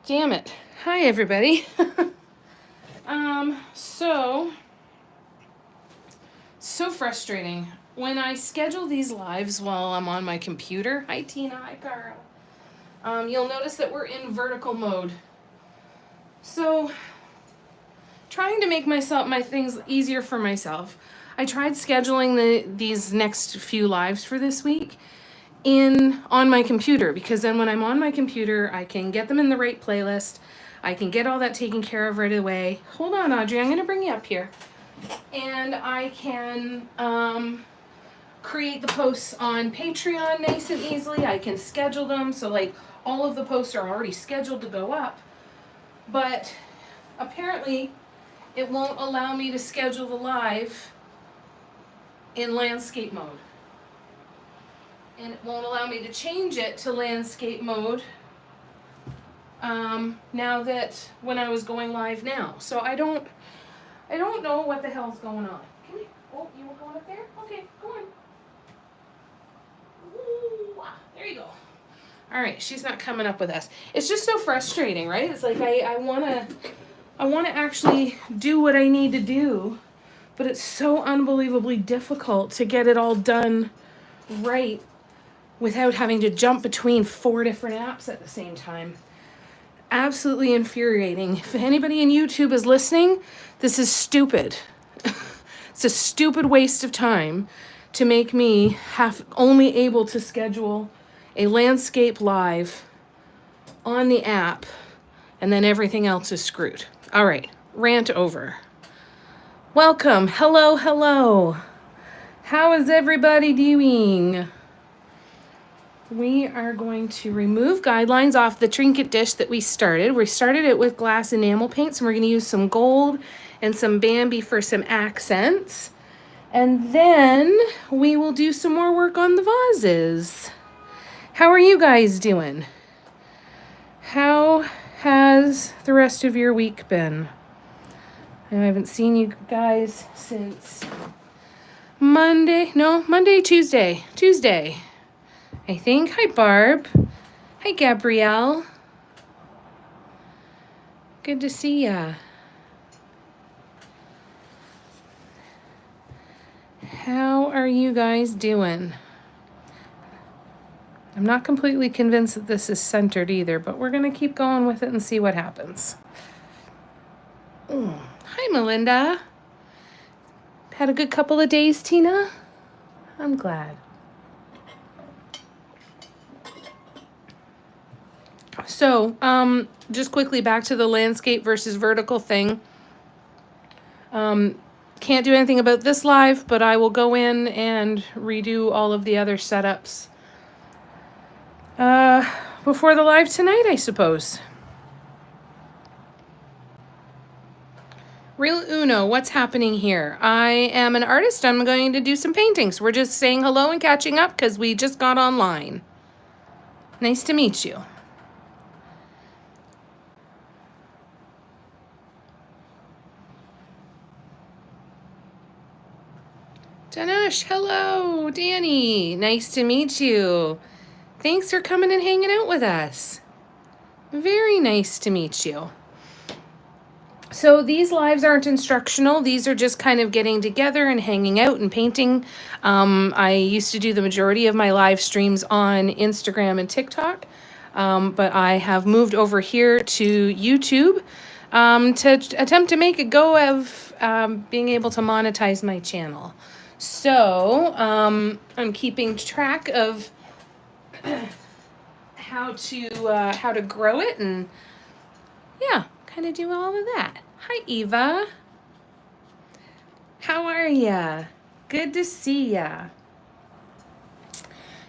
Damn it. Hi, everybody. So frustrating. When I schedule these lives while I'm on my computer, hi Tina, hi Carl, you'll notice that we're in vertical mode. So, trying to make my things easier for myself, I tried scheduling these next few lives for this week on my computer, because then when I'm on my computer, I can get them in the right playlist. I can get all that taken care of right away. Hold on, Audrey, I'm going to bring you up here. And I can create the posts on Patreon nice and easily. I can schedule them, so like all of the posts are already scheduled to go up. But apparently it won't allow me to schedule the live in landscape mode. And it won't allow me to change it to landscape mode now that when I was going live now. So I don't know what the hell's going on. Can you? Oh, you were going up there? Okay, go on. Ooh, there you go. All right, she's not coming up with us. It's just so frustrating, right? It's like I wanna actually do what I need to do, but it's so unbelievably difficult to get it all done right without having to jump between 4 different apps at the same time. Absolutely infuriating. If anybody in YouTube is listening, this is stupid. It's a stupid waste of time to make me only able to schedule a landscape live on the app, and then everything else is screwed. All right, rant over. Welcome. Hello. How is everybody doing? We are going to remove guidelines off the trinket dish that we started. We started it with glass enamel paints, and we're going to use some gold and some Bambi for some accents. And then we will do some more work on the vases. How are you guys doing? How has the rest of your week been? I haven't seen you guys since Tuesday. I think. Hi, Barb. Hi, Gabrielle. Good to see ya. How are you guys doing? I'm not completely convinced that this is centered either, but we're going to keep going with it and see what happens. Hi, Melinda. Had a good couple of days, Tina? I'm glad. So, just quickly back to the landscape versus vertical thing. Can't do anything about this live, but I will go in and redo all of the other setups before the live tonight, I suppose. Real Uno, what's happening here? I am an artist. I'm going to do some paintings. We're just saying hello and catching up because we just got online. Nice to meet you. Danush, hello. Danny, nice to meet you. Thanks for coming and hanging out with us. Very nice to meet you. So these lives aren't instructional. These are just kind of getting together and hanging out and painting. I used to do the majority of my live streams on Instagram and TikTok, but I have moved over here to YouTube to attempt to make a go of being able to monetize my channel. So I'm keeping track of how to grow it, and yeah, kind of do all of that. Hi, Eva. How are ya? Good to see ya.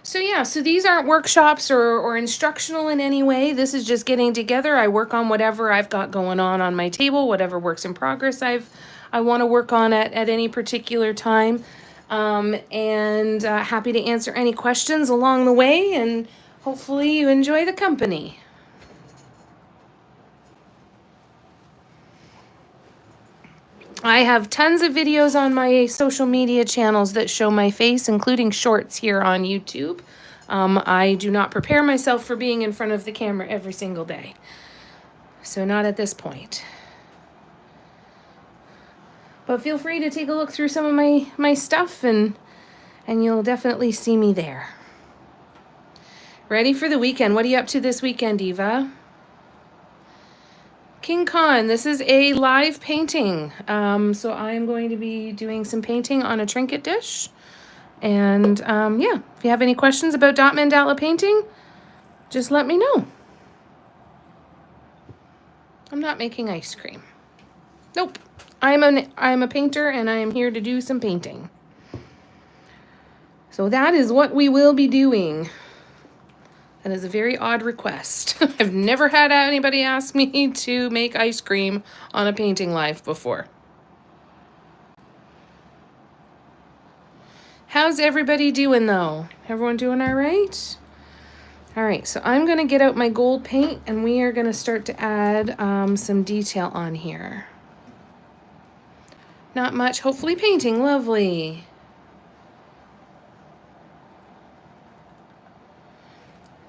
So yeah, so these aren't workshops or instructional in any way. This is just getting together. I work on whatever I've got going on my table, whatever works in progress I want to work on at any particular time. And happy to answer any questions along the way, and hopefully you enjoy the company. I have tons of videos on my social media channels that show my face, including shorts here on YouTube. I do not prepare myself for being in front of the camera every single day. So not at this point. But feel free to take a look through some of my stuff, and you'll definitely see me there. Ready for the weekend. What are you up to this weekend, Eva? King Khan, this is a live painting. So I'm going to be doing some painting on a trinket dish. And yeah, if you have any questions about dot mandala painting, just let me know. I'm not making ice cream. Nope. I'm a painter, and I am here to do some painting. So that is what we will be doing. That is a very odd request. I've never had anybody ask me to make ice cream on a painting live before. How's everybody doing though? Everyone doing all right? All right, so I'm gonna get out my gold paint, and we are gonna start to add some detail on here. Not much, hopefully painting, lovely.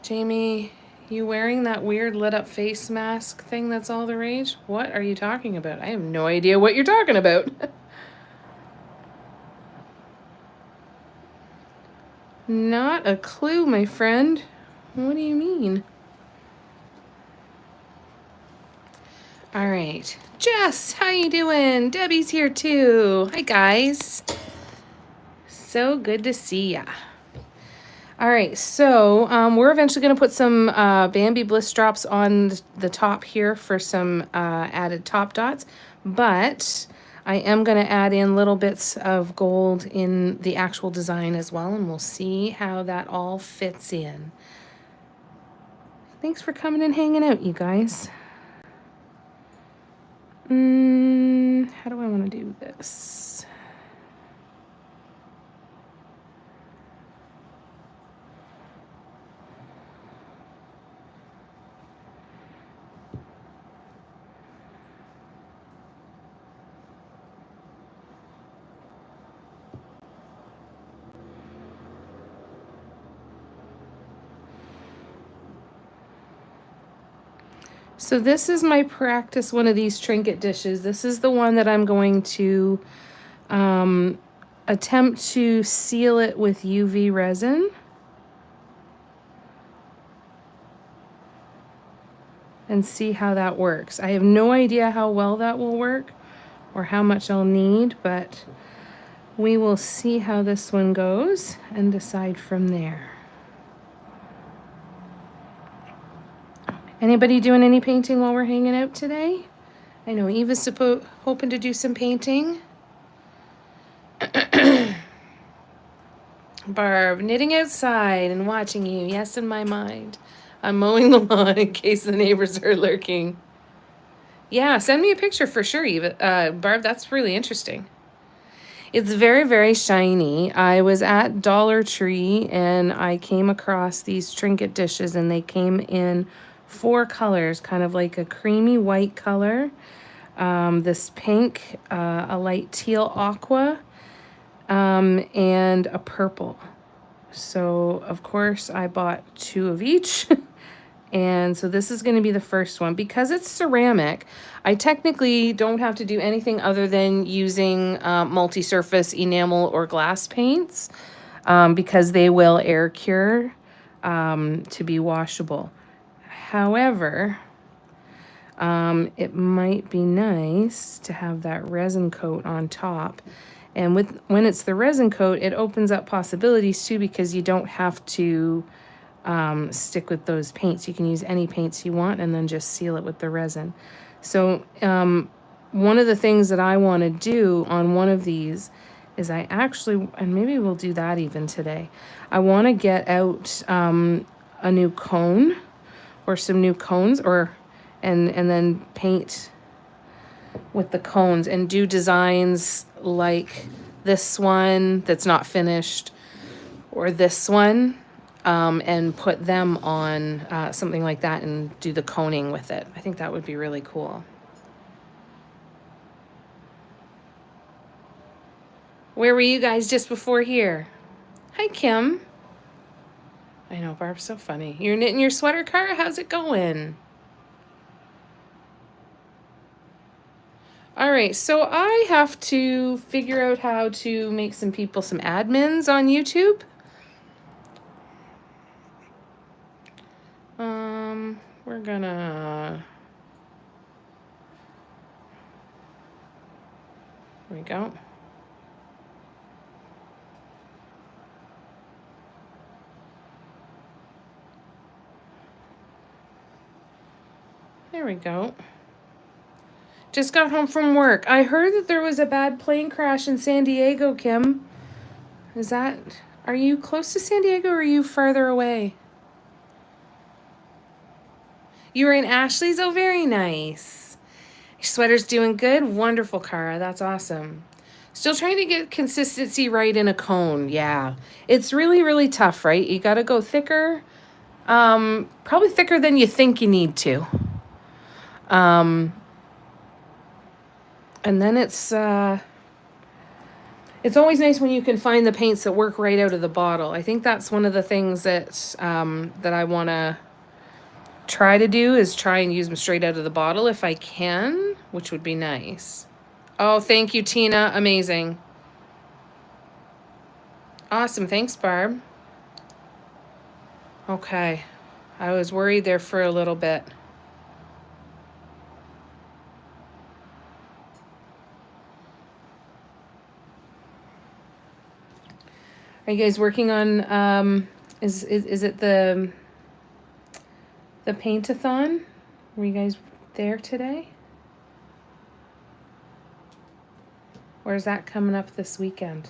Jamie, you wearing that weird lit up face mask thing that's all the rage? What are you talking about? I have no idea what you're talking about. Not a clue, my friend. What do you mean? All right. Jess, how you doing? Debbie's here too. Hi, guys. So good to see ya. All right, so we're eventually going to put some Bambi Bliss drops on the top here for some added top dots, but I am going to add in little bits of gold in the actual design as well, and we'll see how that all fits in. Thanks for coming and hanging out, you guys. How do I want to do this? So this is my practice one of these trinket dishes. This is the one that I'm going to attempt to seal it with UV resin. And see how that works. I have no idea how well that will work or how much I'll need, but we will see how this one goes and decide from there. Anybody doing any painting while we're hanging out today? I know Eva's hoping to do some painting. Barb, knitting outside and watching you. Yes, in my mind. I'm mowing the lawn in case the neighbors are lurking. Yeah, send me a picture for sure, Eva. Barb, that's really interesting. It's very, very shiny. I was at Dollar Tree and I came across these trinket dishes, and they came in 4 colors, kind of like a creamy white color, this pink, a light teal aqua, and a purple. So of course I bought 2 of each. And so this is going to be the first one. Because it's ceramic, I technically don't have to do anything other than using multi-surface enamel or glass paints, because they will air cure to be washable. However, it might be nice to have that resin coat on top. And when it's the resin coat, it opens up possibilities too, because you don't have to stick with those paints. You can use any paints you want and then just seal it with the resin. So one of the things that I want to do on one of these is and maybe we'll do that even today, I want to get out a new cone or some new cones, and then paint with the cones and do designs like this one that's not finished, or this one, and put them on something like that and do the coning with it. I think that would be really cool. Where were you guys just before here? Hi, Kim. I know, Barb's so funny. You're knitting your sweater, Cara? How's it going? All right, so I have to figure out how to make some people some admins on YouTube. We're gonna... There we go. There we go. Just got home from work. I heard that there was a bad plane crash in San Diego, Kim. Are you close to San Diego or are you farther away? You were in Ashley's? Oh, very nice. Your sweater's doing good? Wonderful, Cara. That's awesome. Still trying to get consistency right in a cone. Yeah. It's really, really tough, right? You got to go thicker. Probably thicker than you think you need to. And then it's always nice when you can find the paints that work right out of the bottle. I think that's one of the things that I want to try to do is try and use them straight out of the bottle if I can, which would be nice. Oh, thank you, Tina. Amazing. Awesome. Thanks, Barb. Okay. I was worried there for a little bit. Are you guys working on, is it the paint-a-thon? Were you guys there today? Or is that coming up this weekend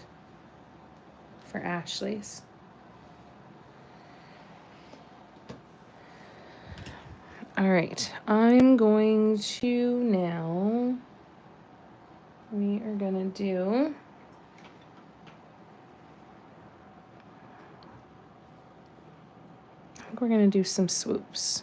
for Ashley's? All right, I'm going to now, we are gonna do, I think we're gonna do some swoops.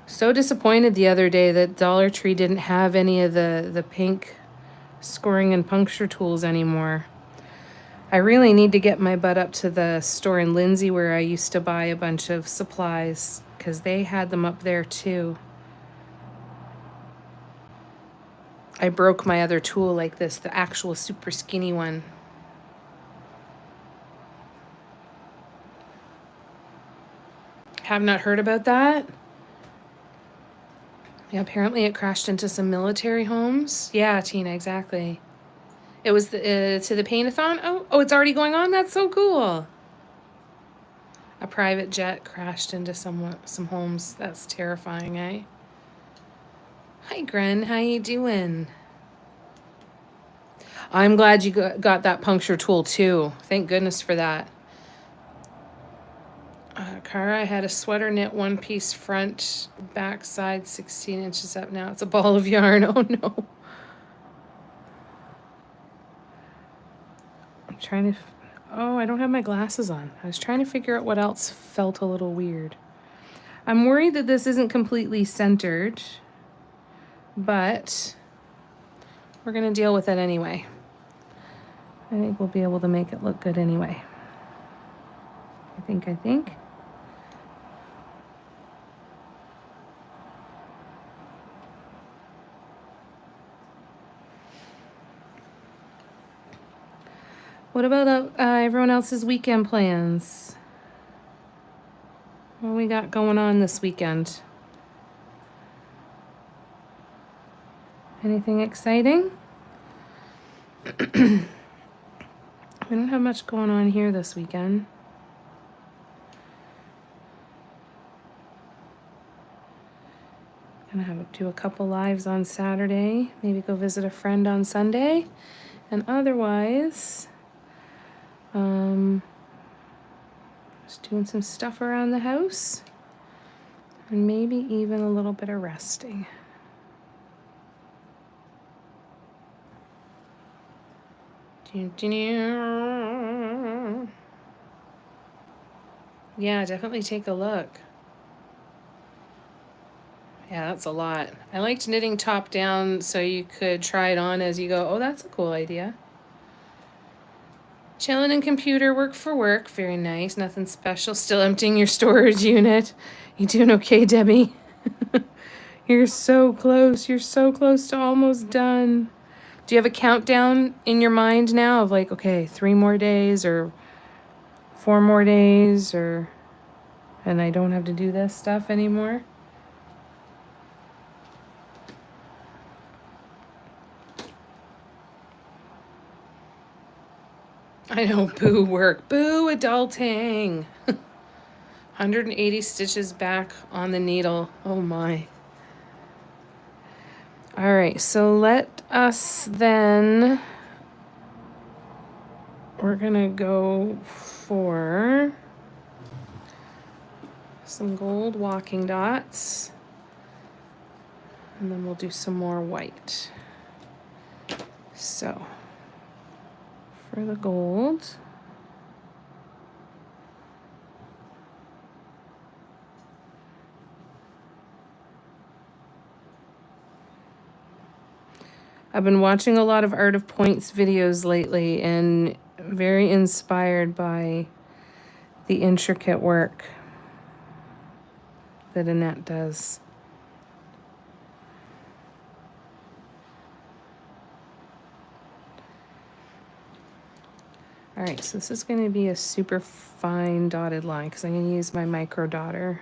So disappointed the other day that Dollar Tree didn't have any of the pink scoring and puncture tools anymore. I really need to get my butt up to the store in Lindsay where I used to buy a bunch of supplies because they had them up there too. I broke my other tool like this, the actual super skinny one. Have not heard about that? Yeah, apparently it crashed into some military homes. Yeah, Tina, exactly. It was to the paint-a-thon? Oh, it's already going on? That's so cool. A private jet crashed into some homes. That's terrifying, eh? Hi, Gren. How you doing? I'm glad you got that puncture tool, too. Thank goodness for that. Cara, I had a sweater knit one-piece front, back side 16 inches up. Now it's a ball of yarn. Oh, no. I'm trying to... Oh, I don't have my glasses on. I was trying to figure out what else felt a little weird. I'm worried that this isn't completely centered, but we're going to deal with it anyway. I think we'll be able to make it look good anyway. I think. What about everyone else's weekend plans? What we got going on this weekend? Anything exciting? We don't have much going on here this weekend. Gonna do a couple lives on Saturday. Maybe go visit a friend on Sunday. And otherwise, just doing some stuff around the house. And maybe even a little bit of resting. Yeah, definitely take a look. Yeah, that's a lot. I liked knitting top down so you could try it on as you go. Oh, that's a cool idea. Chilling in computer, work for work. Very nice. Nothing special. Still emptying your storage unit. You doing okay, Debbie? You're so close. You're so close to almost done. Do you have a countdown in your mind now of like, okay, 3 more days or 4 more days and I don't have to do this stuff anymore? I know, boo work. Boo adulting. 180 stitches back on the needle. Oh my. All right, so let us then, we're gonna go for some gold walking dots, and then we'll do some more white. So for the gold, I've been watching a lot of Art of Points videos lately and very inspired by the intricate work that Annette does. All right, so this is going to be a super fine dotted line because I'm going to use my micro dotter.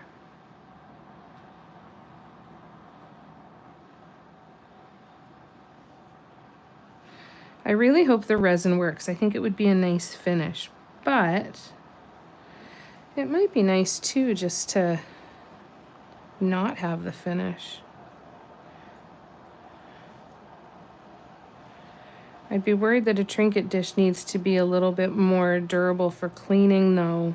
I really hope the resin works. I think it would be a nice finish, but it might be nice too just to not have the finish. I'd be worried that a trinket dish needs to be a little bit more durable for cleaning though.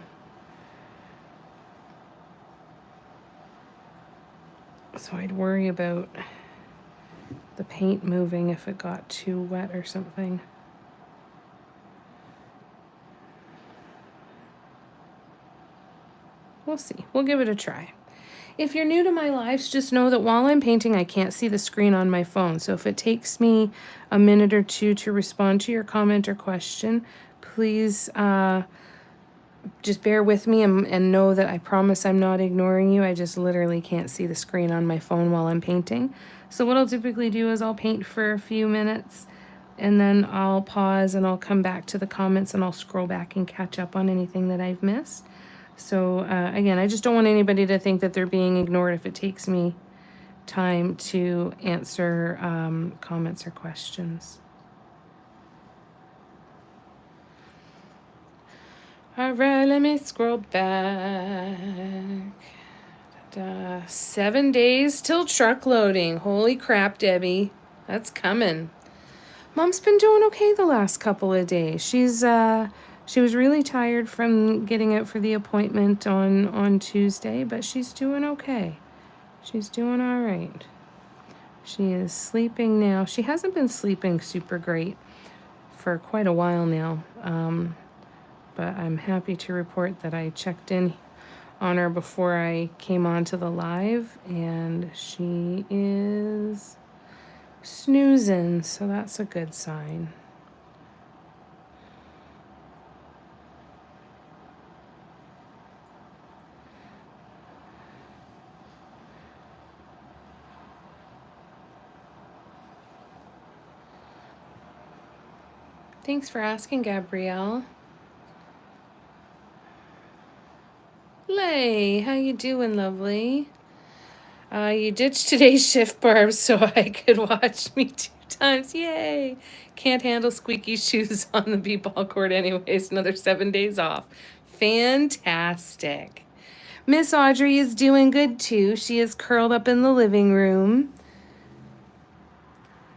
So I'd worry about the paint moving if it got too wet or something. We'll see. We'll give it a try. If you're new to my lives, just know that while I'm painting, I can't see the screen on my phone. So if it takes me a minute or two to respond to your comment or question, please just bear with me and know that I promise I'm not ignoring you. I just literally can't see the screen on my phone while I'm painting. So what I'll typically do is I'll paint for a few minutes and then I'll pause and I'll come back to the comments and I'll scroll back and catch up on anything that I've missed. So again, I just don't want anybody to think that they're being ignored if it takes me time to answer comments or questions. All right, let me scroll back. 7 days till truck loading. Holy crap, Debbie. That's coming. Mom's been doing okay the last couple of days. She was really tired from getting out for the appointment on Tuesday, but she's doing okay. She's doing all right. She is sleeping now. She hasn't been sleeping super great for quite a while now, but I'm happy to report that I checked in on her before I came on to the live, and she is snoozing, so that's a good sign. Thanks for asking, Gabrielle. Lay, how you doing, lovely? You ditched today's shift, Barb, so I could watch me 2 times. Yay! Can't handle squeaky shoes on the b-ball court anyways. Another 7 days off. Fantastic. Miss Audrey is doing good too. She is curled up in the living room.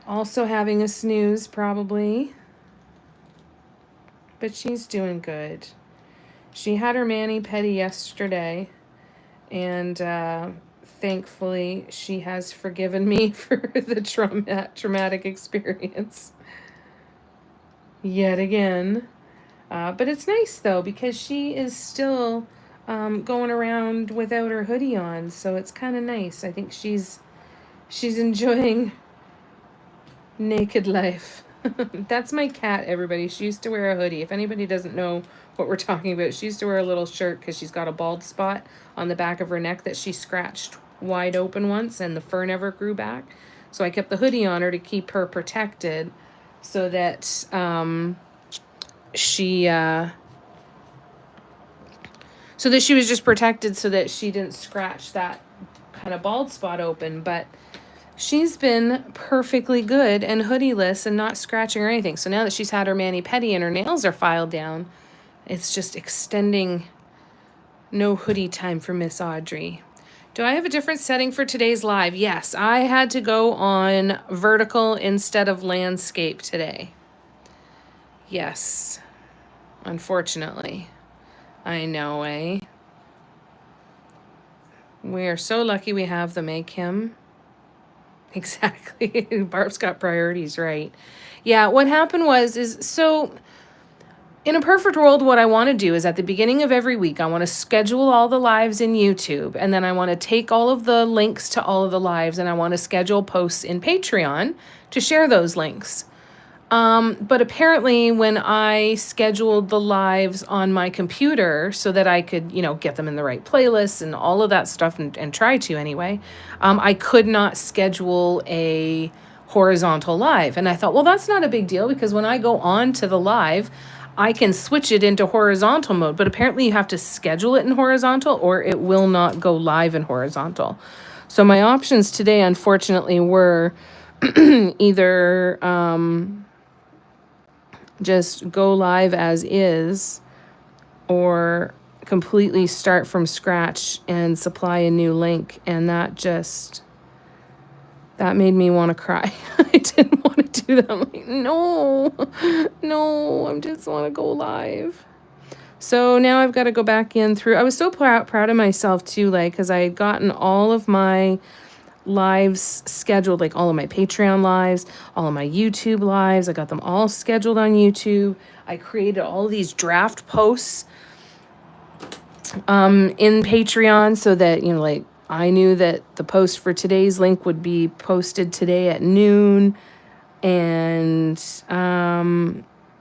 Also having a snooze, probably. But she's doing good. She had her mani-pedi yesterday, and thankfully she has forgiven me for the traumatic experience yet again. But it's nice though, because she is still going around without her hoodie on, so it's kind of nice. I think she's She's enjoying naked life. That's my cat, everybody. She used to wear a hoodie. If anybody doesn't know what we're talking about, she used to wear a little shirt because she's got a bald spot on the back of her neck that she scratched wide open once, and the fur never grew back. So I kept the hoodie on her to keep her protected so that she was just protected so that she didn't scratch that kind of bald spot open. But she's been perfectly good and hoodieless and not scratching or anything. So now that she's had her mani-pedi and her nails are filed down, it's just extending no hoodie time for Miss Audrey. Do I have a different setting for today's live? Yes, I had to go on vertical instead of landscape today. Yes, unfortunately. I know, eh? We are so lucky we have them, eh, Kim? Exactly. Barb's got priorities, right? Yeah, what happened so in a perfect world, what I want to do is at the beginning of every week, I want to schedule all the lives in YouTube, and then I want to take all of the links to all of the lives, and I want to schedule posts in Patreon to share those links. But apparently when I scheduled the lives on my computer so that I could, get them in the right playlists and all of that stuff and try to anyway, I could not schedule a horizontal live. And I thought, well, that's not a big deal because when I go on to the live, I can switch it into horizontal mode. But apparently you have to schedule it in horizontal or it will not go live in horizontal. So my options today, unfortunately, were either just go live as is or completely start from scratch and supply a new link. And that made me want to cry. I didn't want to do that. I'm like, no, I just want to go live. So now I've got to go back in through. I was so proud of myself too, because I had gotten all of my lives scheduled, like all of my Patreon lives, all of my YouTube lives. I got them all scheduled on YouTube. I created all these draft posts in Patreon so that, I knew that the post for today's link would be posted today at noon. And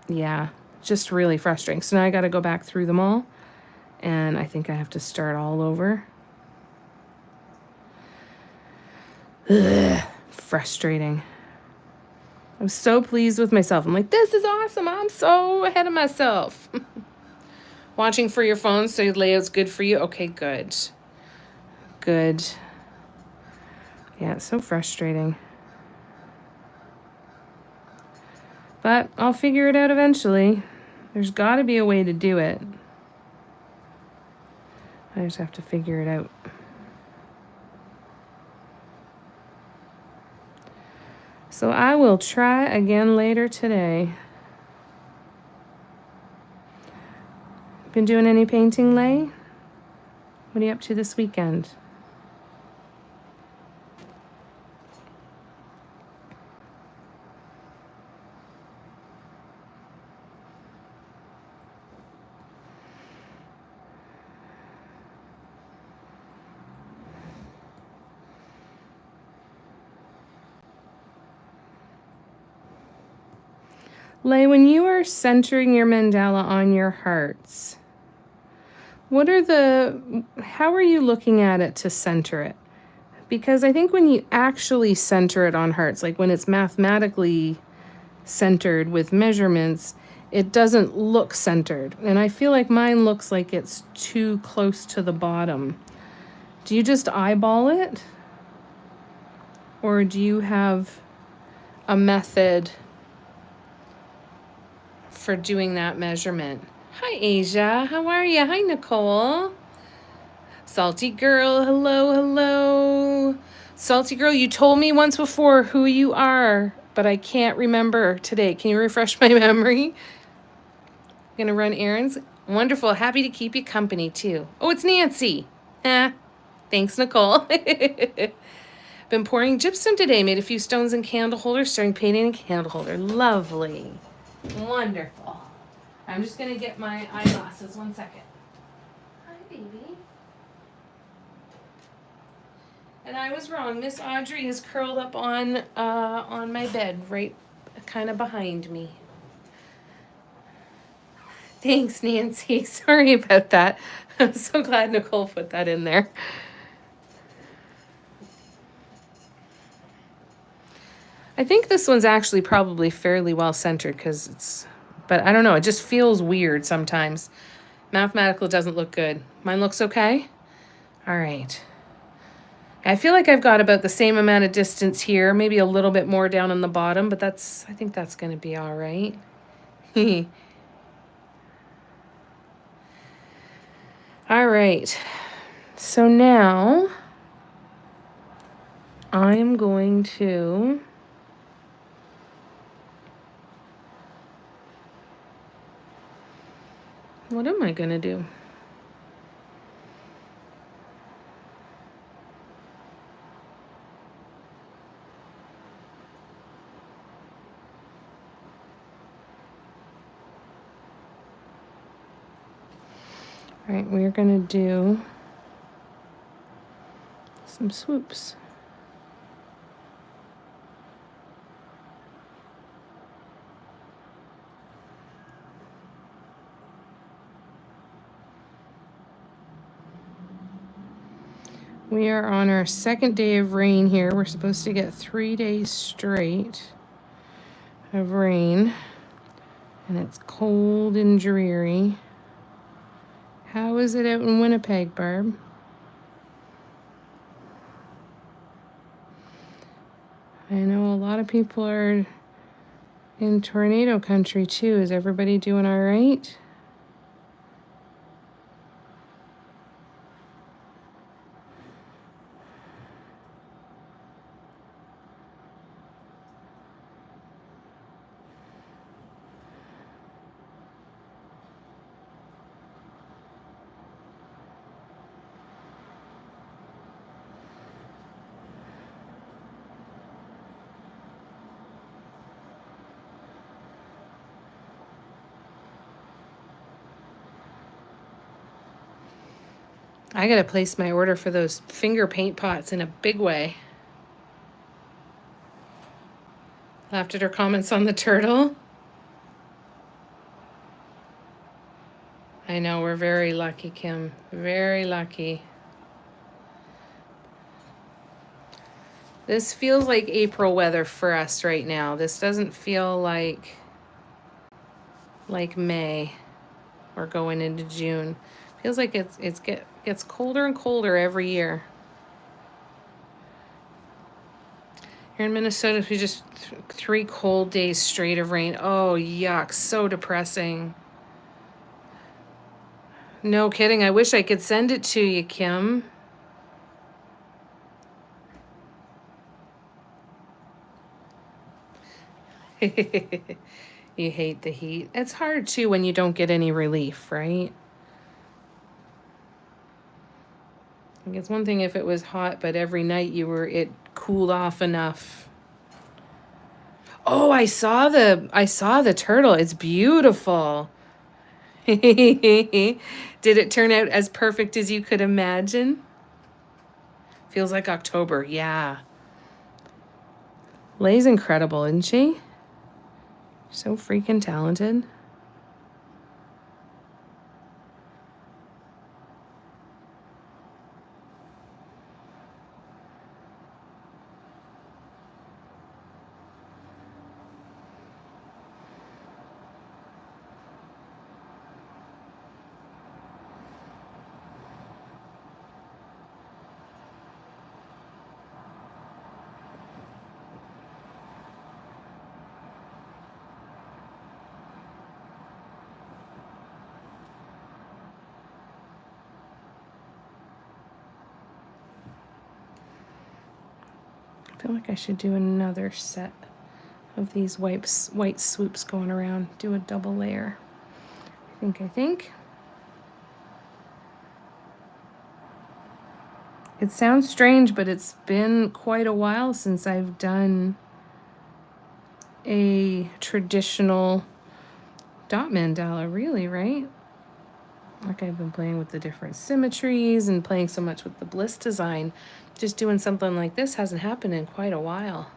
yeah, just really frustrating. So now I got to go back through them all. And I think I have to start all over. Ugh, frustrating. I was so pleased with myself. I'm like, this is awesome. I'm so ahead of myself. Watching for your phone, so layout's good for you. Okay, good. Good. Yeah, it's so frustrating. But I'll figure it out eventually. There's got to be a way to do it. I just have to figure it out. So I will try again later today. Been doing any painting, Lay? What are you up to this weekend? Lay, when you are centering your mandala on your hearts, how are you looking at it to center it? Because I think when you actually center it on hearts, like when it's mathematically centered with measurements, it doesn't look centered. And I feel like mine looks like it's too close to the bottom. Do you just eyeball it? Or do you have a method for doing that measurement? Hi, Asia. How are you? Hi, Nicole. Salty girl. Hello. Salty girl, you told me once before who you are, but I can't remember today. Can you refresh my memory? Gonna run errands? Wonderful. Happy to keep you company, too. Oh, it's Nancy. Thanks, Nicole. Been pouring gypsum today. Made a few stones and candle holders. Starting painting a candle holder. Lovely. Wonderful. I'm just going to get my eyeglasses. 1 second. Hi, baby. And I was wrong. Miss Audrey is curled up on my bed, right kind of behind me. Thanks, Nancy. Sorry about that. I'm so glad Nicole put that in there. I think this one's actually probably fairly well centered because it's, but I don't know. It just feels weird sometimes. Mathematical doesn't look good. Mine looks okay? All right. I feel like I've got about the same amount of distance here, maybe a little bit more down on the bottom, but I think that's going to be all right. All right. So now I'm going to what am I going to do? All right, we're going to do some swoops. We are on our second day of rain here. We're supposed to get 3 days straight of rain, and it's cold and dreary. How is it out in Winnipeg, Barb? I know a lot of people are in tornado country too. Is everybody doing all right? I gotta place my order for those finger paint pots in a big way. Laughed at her comments on the turtle. I know, we're very lucky, Kim. Very lucky. This feels like April weather for us right now. This doesn't feel like May or going into June. Feels like it gets colder and colder every year. Here in Minnesota, we just 3 cold days straight of rain. Oh, yuck. So depressing. No kidding. I wish I could send it to you, Kim. You hate the heat. It's hard, too, when you don't get any relief, right? Like, it's one thing if it was hot, but every night it cooled off enough. Oh, I saw the turtle. It's beautiful. Did it turn out as perfect as you could imagine? Feels like October, yeah. Lay's incredible, isn't she? So freaking talented. I feel like I should do another set of these white swoops going around. Do a double layer. I think. It sounds strange, but it's been quite a while since I've done a traditional dot mandala, really, right? Like I've been playing with the different symmetries and playing so much with the bliss design. Just doing something like this hasn't happened in quite a while.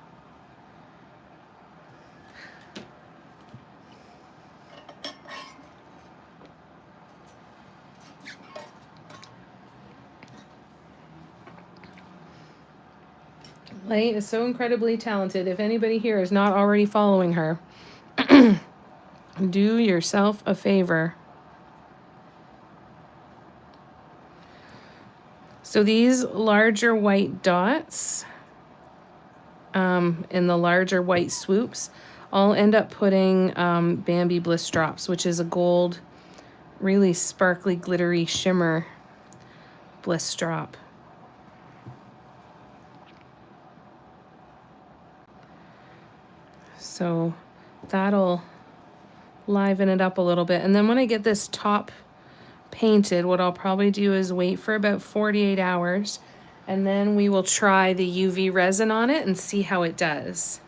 Lei is so incredibly talented. If anybody here is not already following her, do yourself a favor. So these larger white dots in the larger white swoops, I'll end up putting Bambi Bliss Drops, which is a gold, really sparkly, glittery shimmer bliss drop. So that'll liven it up a little bit. And then when I get this top painted, what I'll probably do is wait for about 48 hours, and then we will try the UV resin on it and see how it does.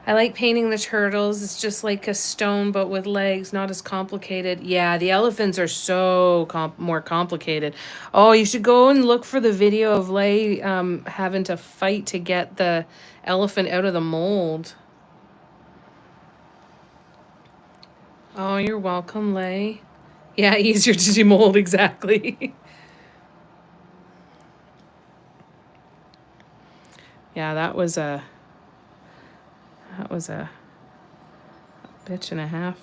I like painting the turtles. It's just like a stone, but with legs, not as complicated. Yeah, the elephants are so more complicated. Oh, you should go and look for the video of Lei having to fight to get the elephant out of the mold. Oh, you're welcome, Lei. Yeah, easier to demold, exactly. Yeah, that was a bitch and a half.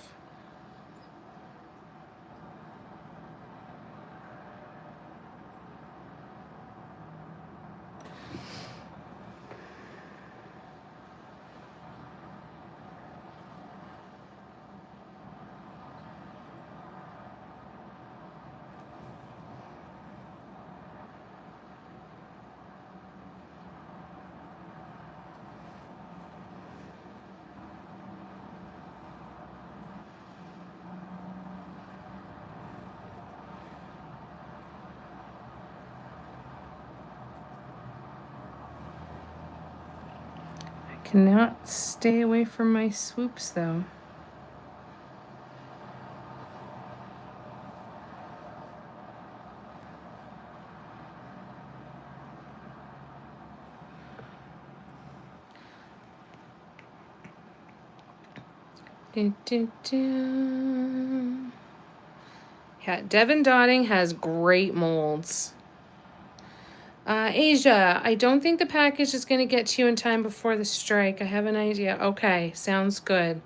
Cannot stay away from my swoops, though. Yeah, Devon Dotting has great molds. Asia, I don't think the package is going to get to you in time before the strike. I have an idea. Okay, sounds good.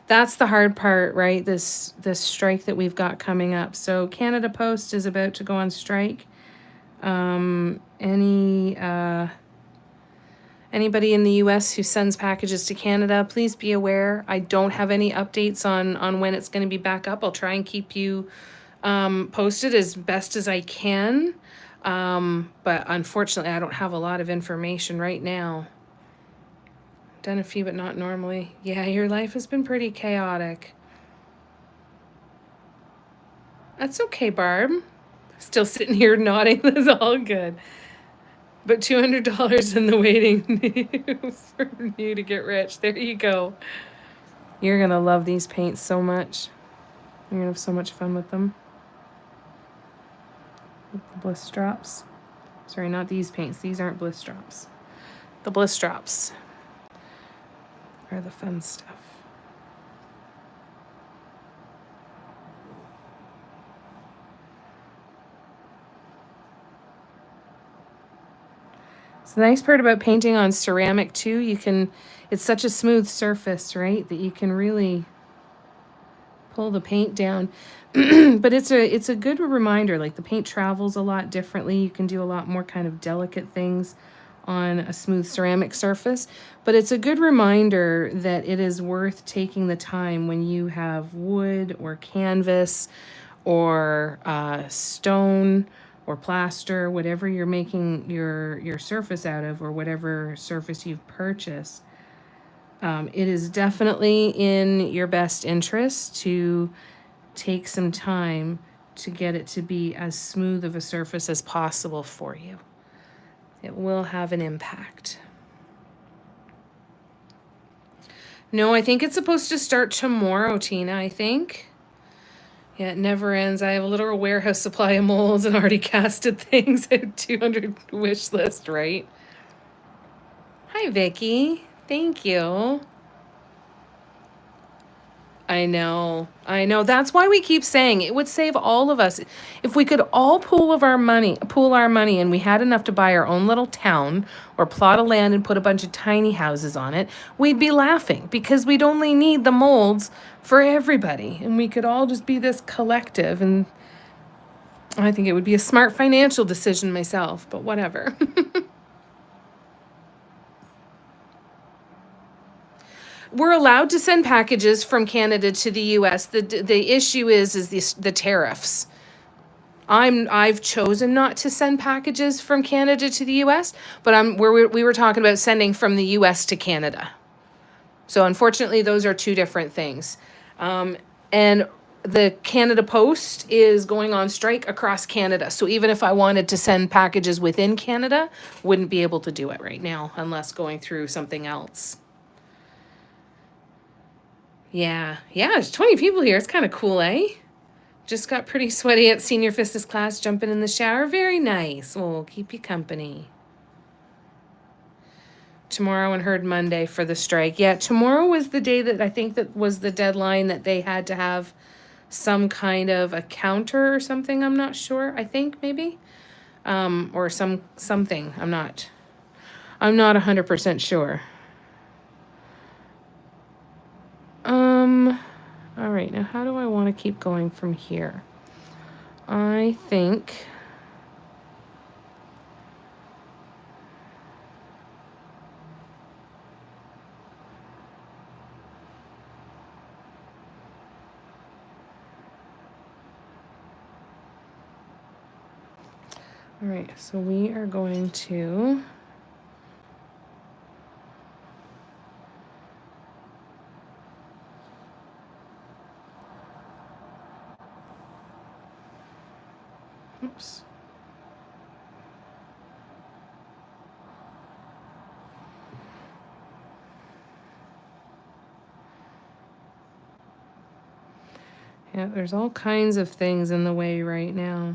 That's the hard part, right? This strike that we've got coming up. So Canada Post is about to go on strike. Anybody in the US who sends packages to Canada, please be aware. I don't have any updates on when it's going to be back up. I'll try and keep you posted as best as I can. But unfortunately, I don't have a lot of information right now. Done a few, but not normally. Yeah, your life has been pretty chaotic. That's okay, Barb. Still sitting here nodding. That's all good. But $200 in the waiting for you to get rich. There you go. You're going to love these paints so much. You're going to have so much fun with them. With the bliss drops. Sorry, not these paints. These aren't bliss drops. The bliss drops are the fun stuff. So the nice part about painting on ceramic too, it's such a smooth surface, right, that you can really pull the paint down. But it's a good reminder, like the paint travels a lot differently. You can do a lot more kind of delicate things on a smooth ceramic surface, but it's a good reminder that it is worth taking the time when you have wood or canvas or stone or plaster, whatever you're making your surface out of, or whatever surface you've purchased. It is definitely in your best interest to take some time to get it to be as smooth of a surface as possible for you. It will have an impact. No, I think it's supposed to start tomorrow, Tina, I think. Yeah, it never ends. I have a literal warehouse supply of molds and already casted things at 200 wish list, right? Hi, Vicky. Thank you. I know. I know. That's why we keep saying it would save all of us if we could all pool our money and we had enough to buy our own little town or plot of land and put a bunch of tiny houses on it. We'd be laughing because we'd only need the molds for everybody and we could all just be this collective, and I think it would be a smart financial decision myself, but whatever. We're allowed to send packages from Canada to the US. The issue is the tariffs. I've chosen not to send packages from Canada to the US, but we were talking about sending from the US to Canada. So unfortunately, those are two different things. And the Canada Post is going on strike across Canada. So even if I wanted to send packages within Canada, wouldn't be able to do it right now unless going through something else. Yeah, there's 20 people here. It's kind of cool, eh? Just got pretty sweaty at Senior Fistus class, jumping in the shower. Very nice. We'll keep you company. Tomorrow and heard Monday for the strike. Yeah, tomorrow was the day that I think that was the deadline that they had to have some kind of a counter or something. I'm not sure. I think maybe. Or something. I'm not 100% sure. All right, now how do I want to keep going from here? I think all right, so we are going to oops. Yeah, there's all kinds of things in the way right now.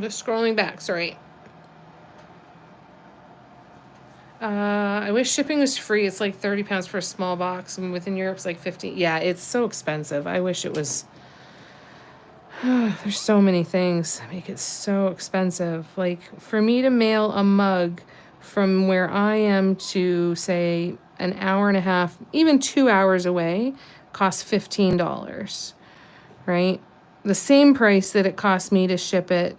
Just scrolling back, sorry. I wish shipping was free. It's like 30 pounds for a small box, and within Europe it's like 50. Yeah, it's so expensive. I wish it was. There's so many things that make it so expensive. Like for me to mail a mug from where I am to say an hour and a half, even 2 hours away, costs $15, right? The same price that it cost me to ship it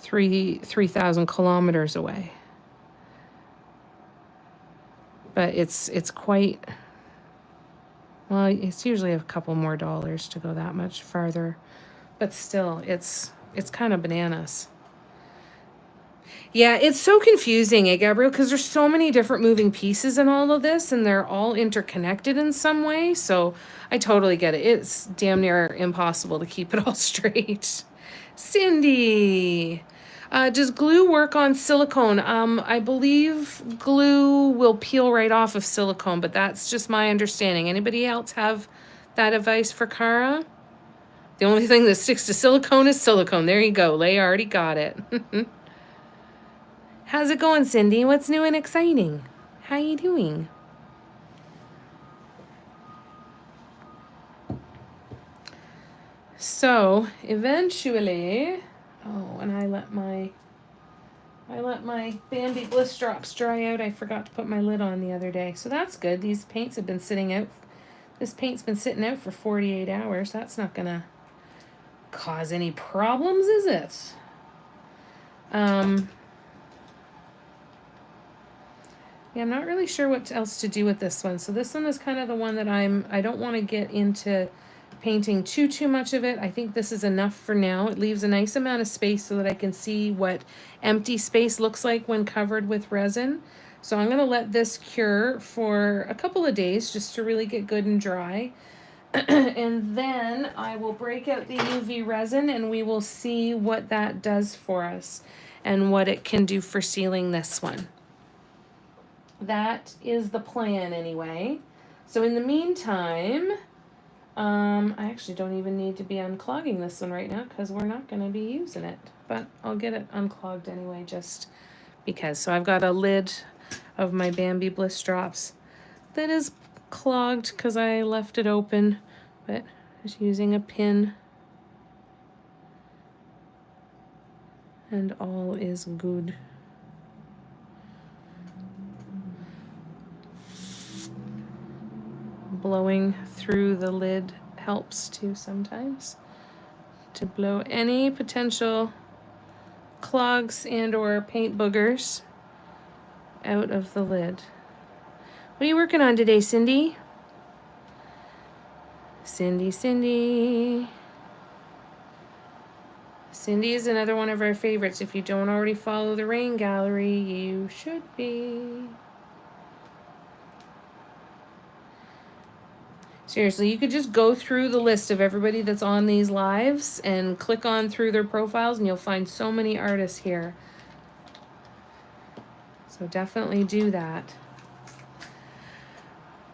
3,000 kilometers away. But it's quite, well, it's usually a couple more dollars to go that much farther. But still, it's kind of bananas. Yeah, it's so confusing, Gabriel, because there's so many different moving pieces in all of this, and they're all interconnected in some way. So I totally get it. It's damn near impossible to keep it all straight. Cindy, does glue work on silicone? I believe glue will peel right off of silicone, but that's just my understanding. Anybody else have that advice for Cara? The only thing that sticks to silicone is silicone. There you go. Leia already got it. How's it going, Cindy? What's new and exciting? How you doing? So, eventually, oh, and I let my Bambi Bliss drops dry out. I forgot to put my lid on the other day. So that's good. These paints have been sitting out. This paint's been sitting out for 48 hours. That's not going to cause any problems, is it? Yeah, I'm not really sure what else to do with this one. So this one is kind of the one that I don't want to get into painting too much of it. I think this is enough for now. It leaves a nice amount of space so that I can see what empty space looks like when covered with resin. So I'm going to let this cure for a couple of days just to really get good and dry. And then I will break out the UV resin and we will see what that does for us and what it can do for sealing this one. That is the plan anyway. So in the meantime, I actually don't even need to be unclogging this one right now because we're not going to be using it. But I'll get it unclogged anyway just because. So I've got a lid of my Bambi Bliss Drops that is clogged because I left it open, but just using a pin and all is good. Blowing through the lid helps too sometimes to blow any potential clogs and or paint boogers out of the lid. What are you working on today, Cindy? Cindy. Cindy is another one of our favorites. If you don't already follow the Rain Gallery, you should be. Seriously, you could just go through the list of everybody that's on these lives and click on through their profiles and you'll find so many artists here. So definitely do that.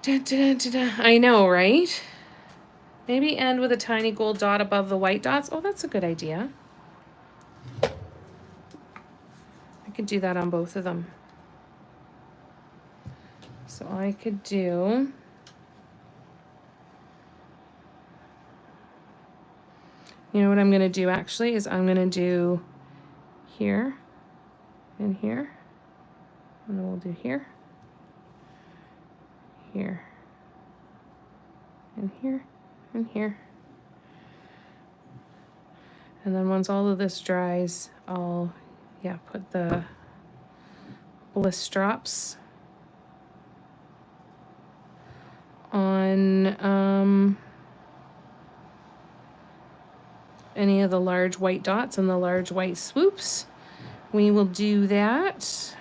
I know, right? Maybe end with a tiny gold dot above the white dots. Oh, that's a good idea. I could do that on both of them. So I could do... You know what I'm going to do actually is I'm going to do here and here. And then we'll do here, here, and here, and here. And then once all of this dries, I'll, put the Bliss Drops on any of the large white dots and the large white swoops. We will do that.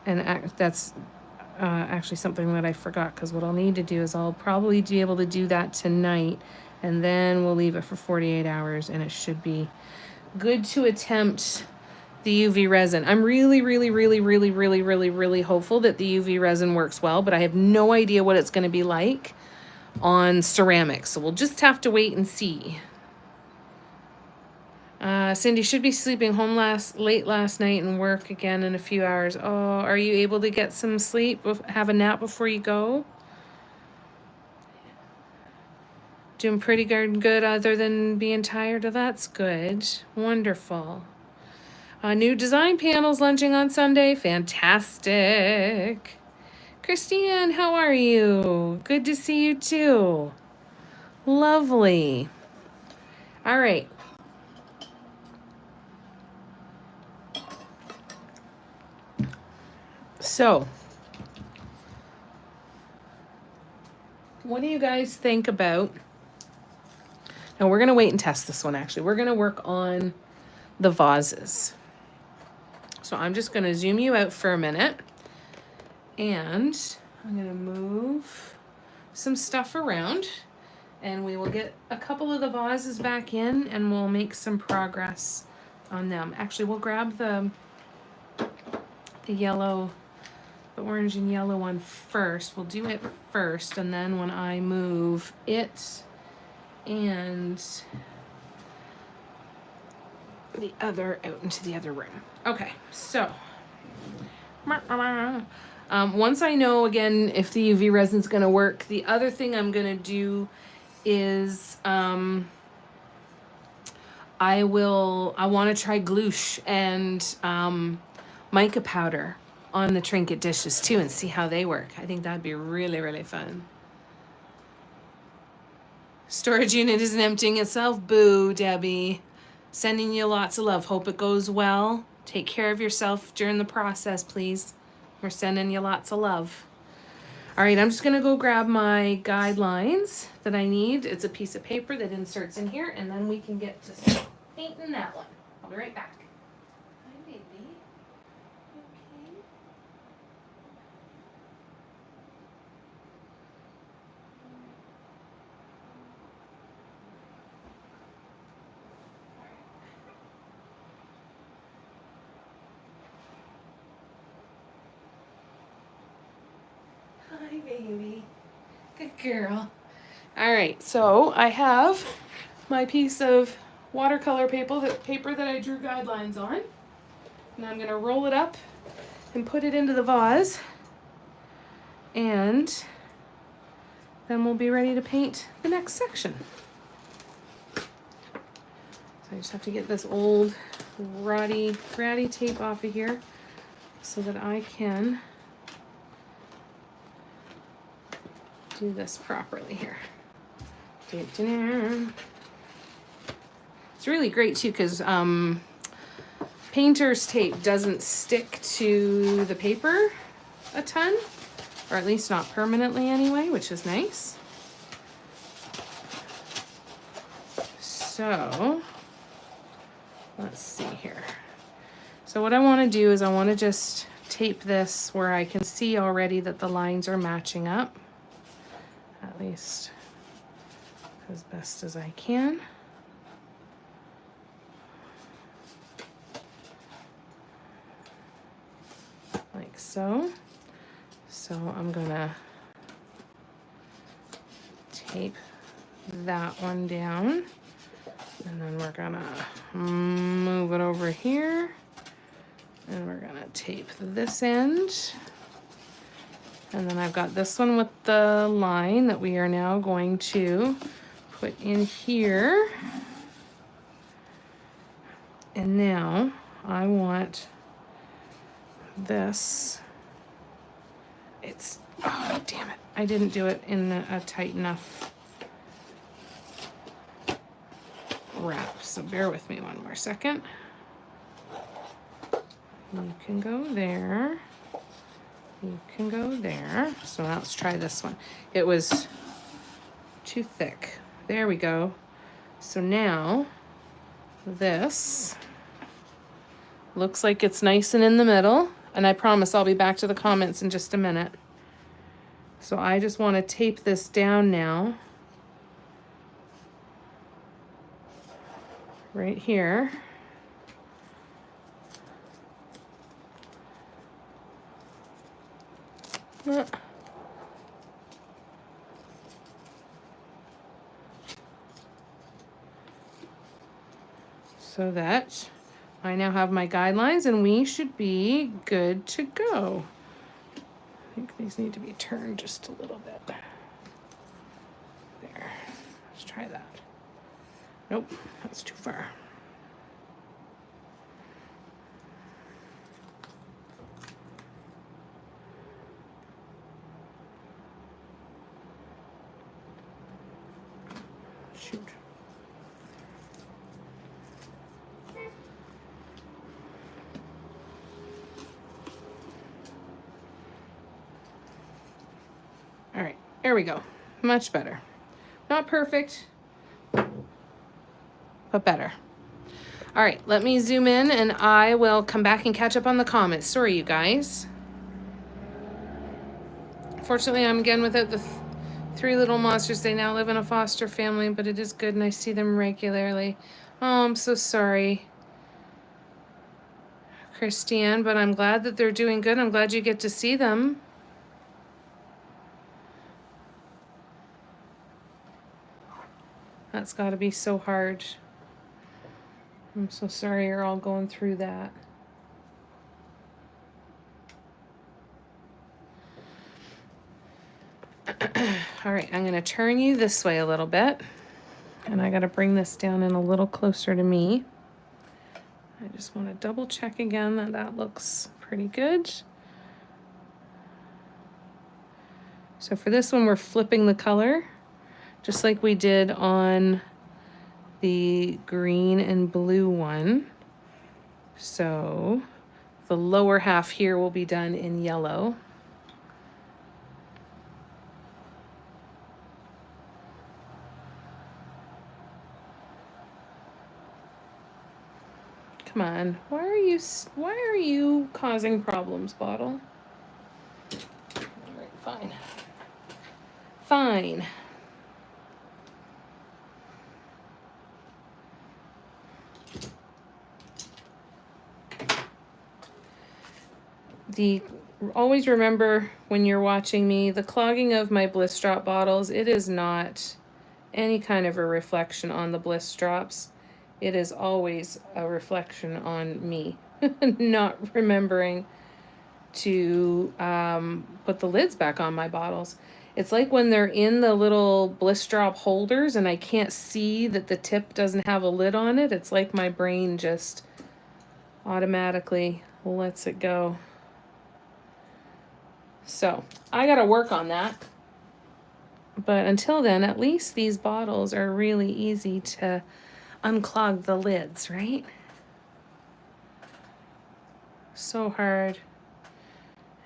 And that's actually something that I forgot, because what I'll need to do is I'll probably be able to do that tonight, and then we'll leave it for 48 hours, and it should be good to attempt the UV resin. I'm really hopeful that the UV resin works well, but I have no idea what it's going to be like on ceramics, so we'll just have to wait and see. Cindy should be sleeping home late last night and work again in a few hours. Oh, are you able to get some sleep? Have a nap before you go? Doing pretty good other than being tired? Oh, that's good. Wonderful. New design panels launching on Sunday. Fantastic. Christiane, how are you? Good to see you too. Lovely. All right. So, what do you guys think about... Now, we're going to wait and test this one, actually. We're going to work on the vases. So I'm just going to zoom you out for a minute. And I'm going to move some stuff around. And we will get a couple of the vases back in, and we'll make some progress on them. Actually, we'll grab the yellow... the orange and yellow one first. We'll do it first, and then when I move it and the other out into the other room. Okay, so once I know again if the UV resin's gonna work, the other thing I'm gonna do is I want to try glouche and mica powder on the trinket dishes too and see how they work. I think that'd be really fun. Storage unit isn't emptying itself. Boo, Debbie. Sending you lots of love. Hope it goes well. Take care of yourself during the process, please. We're sending you lots of love. All right, I'm just gonna go grab my guidelines that I need. It's a piece of paper that inserts in here, and then we can get to painting that one. I'll be right back. Hi, baby. Okay. Hi, baby. Good girl. All right, so I have my piece of watercolor paper that I drew guidelines on. And I'm gonna roll it up and put it into the vase. And then we'll be ready to paint the next section. So I just have to get this old ratty tape off of here so that I can do this properly here. It's really great too because painter's tape doesn't stick to the paper a ton, or at least not permanently anyway, which is nice. So let's see here. So what I want to do is I want to just tape this where I can see already that the lines are matching up, at least as best as I can. Like so. So I'm gonna tape that one down, and then we're gonna move it over here, and we're gonna tape this end. And then I've got this one with the line that we are now going to put in here. And now I want this. Oh, damn it. I didn't do it in a tight enough wrap. So bear with me one more second. You can go there. You can go there. So now let's try this one. It was too thick. There we go. So now this looks like it's nice and in the middle. And I promise I'll be back to the comments in just a minute. So I just want to tape this down now. Right here. So that I now have my guidelines and we should be good to go. I think these need to be turned just a little bit. There. Let's try that. Nope, that's too far. Shoot. All right, there we go. Much better. Not perfect, but better. All right, let me zoom in and I will come back and catch up on the comments. Sorry, you guys. Fortunately, I'm again without the three little monsters. They now live in a foster family, but it is good and I see them regularly. Oh, I'm so sorry, Christiane, but I'm glad that they're doing good. I'm glad you get to see them. That's got to be so hard. I'm so sorry you're all going through that. All right, I'm going to turn you this way a little bit. And I got to bring this down in a little closer to me. I just want to double check again that that looks pretty good. So for this one, we're flipping the color, just like we did on the green and blue one. So the lower half here will be done in yellow. Come on, why are you causing problems, bottle? All right, fine. Fine. Always remember when you're watching me, the clogging of my bliss drop bottles, it is not any kind of a reflection on the bliss drops. It is always a reflection on me not remembering to put the lids back on my bottles. It's like when they're in the little bliss drop holders and I can't see that the tip doesn't have a lid on it. It's like my brain just automatically lets it go. So I got to work on that. But until then, at least these bottles are really easy to unclog the lids, right? So hard.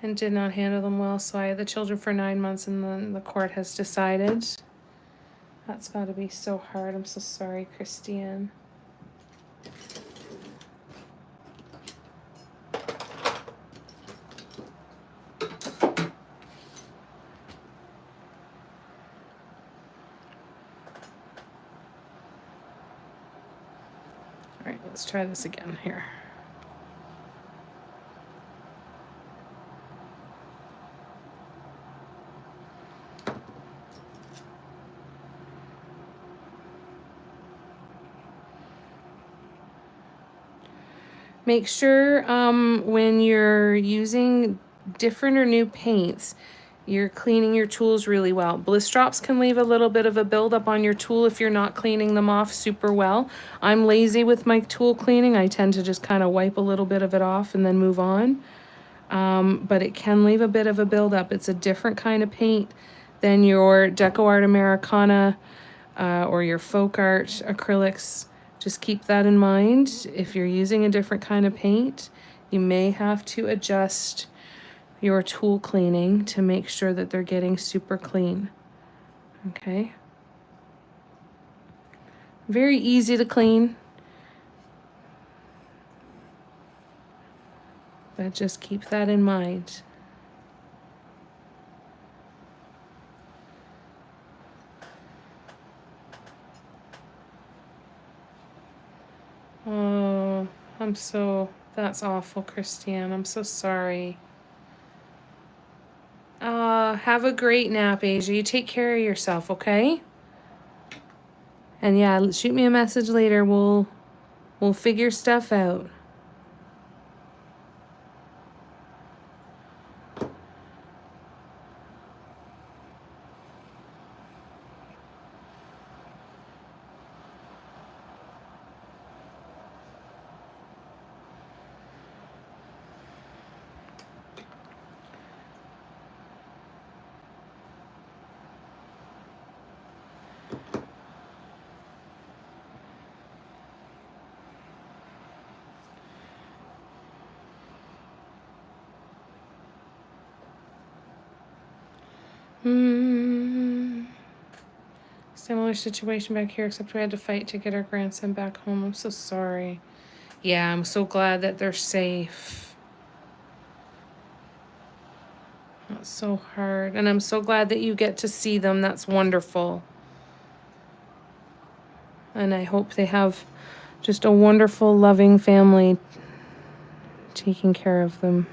And did not handle them well, so I had the children for 9 months, and then the court has decided. That's got to be so hard. I'm so sorry, Christiane. All right, let's try this again here. Make sure when you're using different or new paints, you're cleaning your tools really well. Bliss drops can leave a little bit of a buildup on your tool if you're not cleaning them off super well. I'm lazy with my tool cleaning. I tend to just kind of wipe a little bit of it off and then move on. But it can leave a bit of a buildup. It's a different kind of paint than your Deco Art Americana or your Folk Art acrylics. Just keep that in mind. If you're using a different kind of paint, you may have to adjust your tool cleaning to make sure that they're getting super clean. Okay. Very easy to clean. But just keep that in mind. Oh, that's awful, Christiane. I'm so sorry. Have a great nap, Asia. You take care of yourself, okay? And yeah, shoot me a message later. We'll figure stuff out. Similar situation back here, except we had to fight to get our grandson back home. I'm so sorry. Yeah, I'm so glad that they're safe. That's so hard. And I'm so glad that you get to see them. That's wonderful. And I hope they have just a wonderful, loving family taking care of them.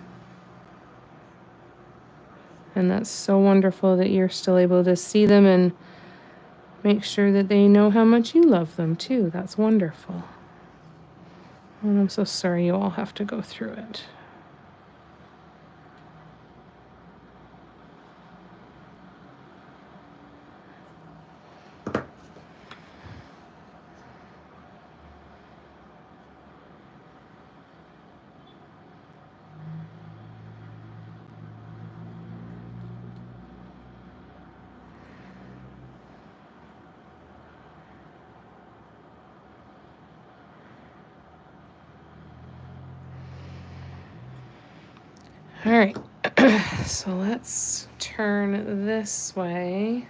And that's so wonderful that you're still able to see them and make sure that they know how much you love them too. That's wonderful. And I'm so sorry you all have to go through it. All right, so let's turn this way.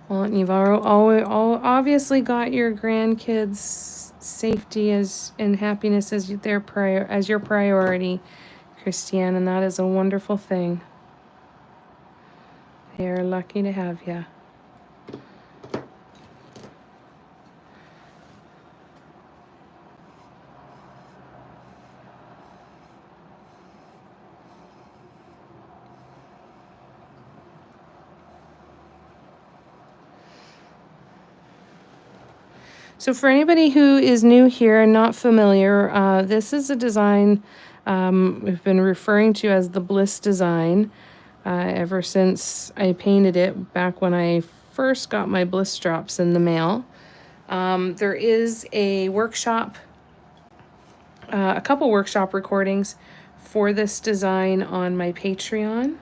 Well, and you've obviously got your grandkids' safety and happiness as your priority, Christiane, and that is a wonderful thing. They're lucky to have you. So for anybody who is new here and not familiar, this is a design we've been referring to as the Bliss design ever since I painted it back when I first got my Bliss drops in the mail. There is a workshop, a couple workshop recordings for this design on my Patreon.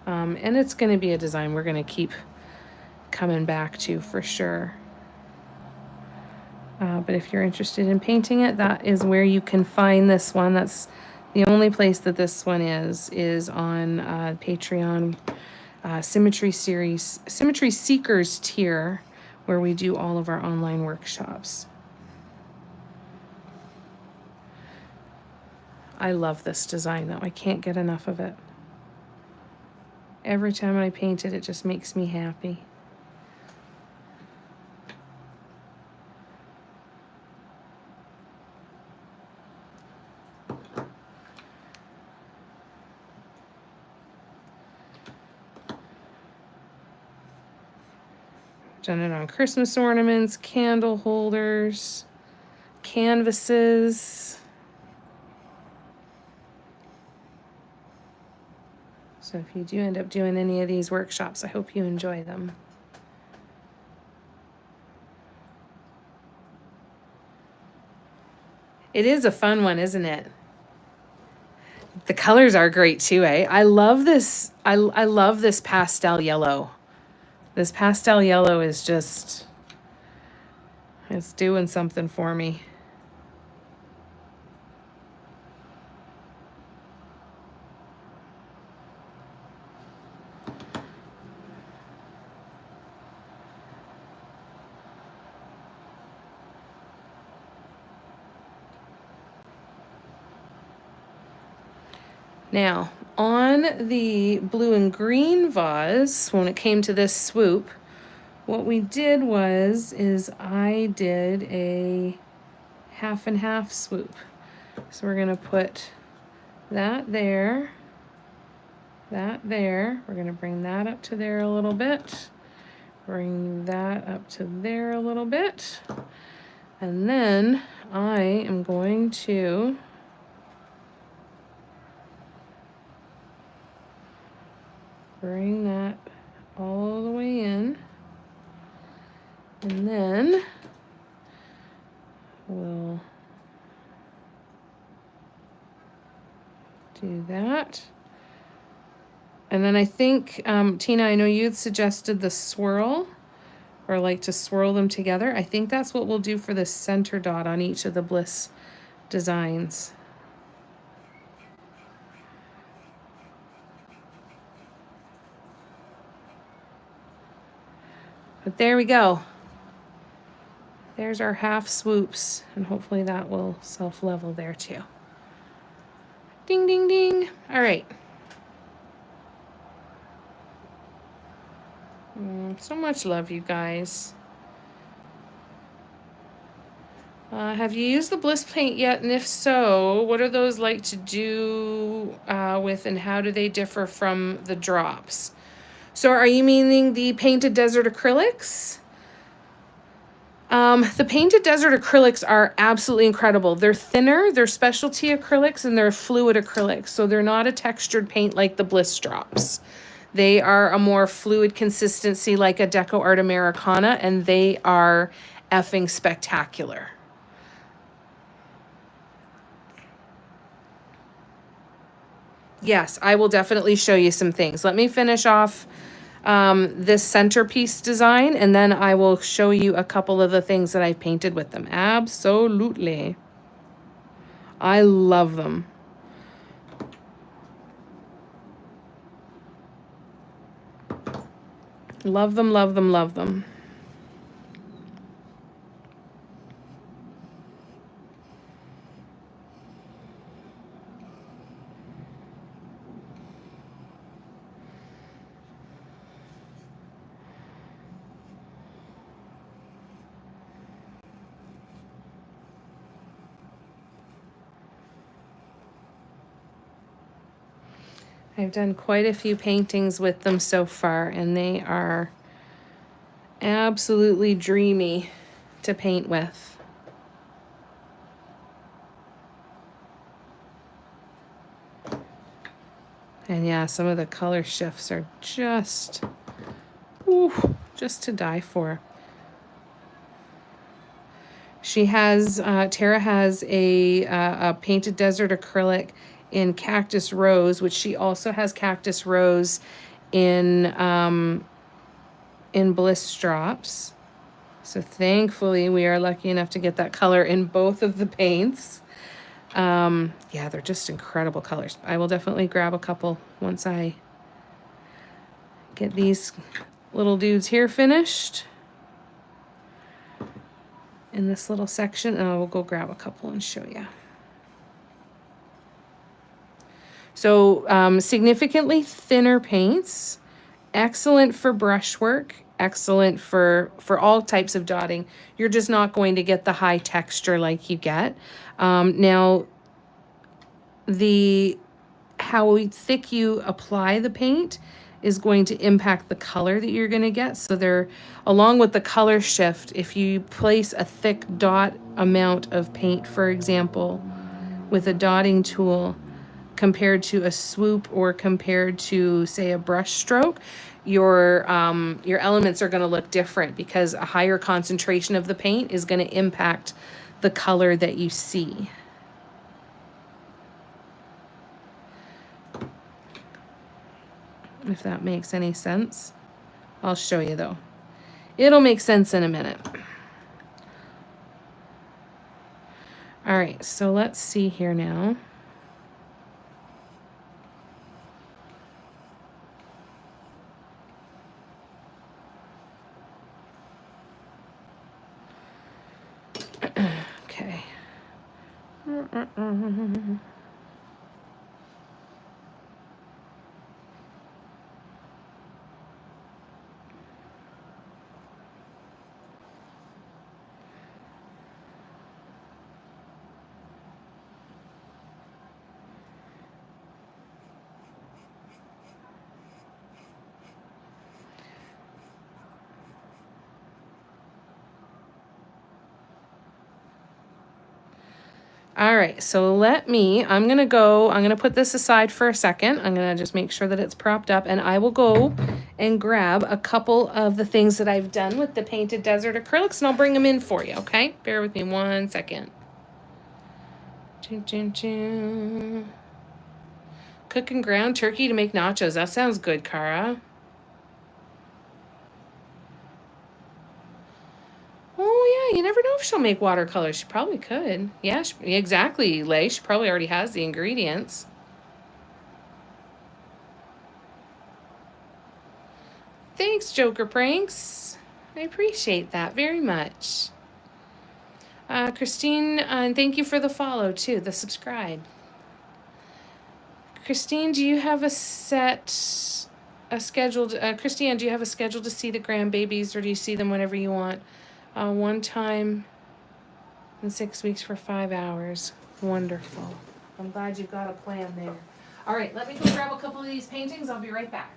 And it's going to be a design we're going to keep coming back to for sure. But if you're interested in painting it, that is where you can find this one. That's the only place that this one is on Patreon Symmetry Seekers tier, where we do all of our online workshops. I love this design though. I can't get enough of it. Every time I paint it, it just makes me happy. Done it on Christmas ornaments, candle holders, canvases. So if you do end up doing any of these workshops, I hope you enjoy them. It is a fun one, isn't it? The colors are great too, eh? I love this. I love this pastel yellow. This pastel yellow is just, it's doing something for me. Now, on the blue and green vase, when it came to this swoop, what we did is I did a half and half swoop. So we're gonna put that there, that there. We're gonna bring that up to there a little bit. Bring that up to there a little bit. And then I am going to bring that all the way in, and then we'll do that. And then I think, Tina, I know you had suggested the swirl, or like to swirl them together. I think that's what we'll do for the center dot on each of the Bliss designs. But there we go. There's our half swoops, and hopefully that will self-level there too. Ding, ding, ding. All right. So much love, you guys. Have you used the Bliss paint yet? And if so, what are those like to do with, and how do they differ from the drops? So are you meaning the Painted Desert acrylics? The Painted Desert acrylics are absolutely incredible. They're thinner, they're specialty acrylics, and they're fluid acrylics. So they're not a textured paint like the Bliss drops. They are a more fluid consistency like a Deco Art Americana, and they are effing spectacular. Yes, I will definitely show you some things. Let me finish off this centerpiece design, and then I will show you a couple of the things that I've painted with them. Absolutely. I love them. Love them, love them, love them. I've done quite a few paintings with them so far, and they are absolutely dreamy to paint with. And yeah, some of the color shifts are just, ooh, just to die for. She has, Tara has a painted desert acrylic in Cactus Rose, which she also has Cactus Rose in Bliss Drops. So thankfully we are lucky enough to get that color in both of the paints. Yeah, they're just incredible colors. I will definitely grab a couple once I get these little dudes here finished in this little section, and I will go grab a couple and show you. So significantly thinner paints, excellent for brushwork, excellent for all types of dotting. You're just not going to get the high texture like you get. Now, how thick you apply the paint is going to impact the color that you're going to get. So there, along with the color shift, if you place a thick dot amount of paint, for example, with a dotting tool, compared to a swoop or compared to, say, a brush stroke, your elements are going to look different because a higher concentration of the paint is going to impact the color that you see. If that makes any sense. I'll show you though. It'll make sense in a minute. All right, so let's see here now. Okay. All right, so I'm going to put this aside for a second. I'm going to just make sure that it's propped up, and I will go and grab a couple of the things that I've done with the painted desert acrylics, and I'll bring them in for you, okay? Bear with me 1 second. Cooking ground turkey to make nachos. That sounds good, Cara. Oh, yeah, you never know if she'll make watercolors. She probably could. Yeah, exactly, Lay. She probably already has the ingredients. Thanks, Joker Pranks. I appreciate that very much. Christine, and thank you for the follow, too, the subscribe. Christine, do you have a scheduled, Christine, do you have a schedule to see the grandbabies, or do you see them whenever you want? One time in 6 weeks for 5 hours. Wonderful. I'm glad you've got a plan there. All right, let me go grab a couple of these paintings. I'll be right back.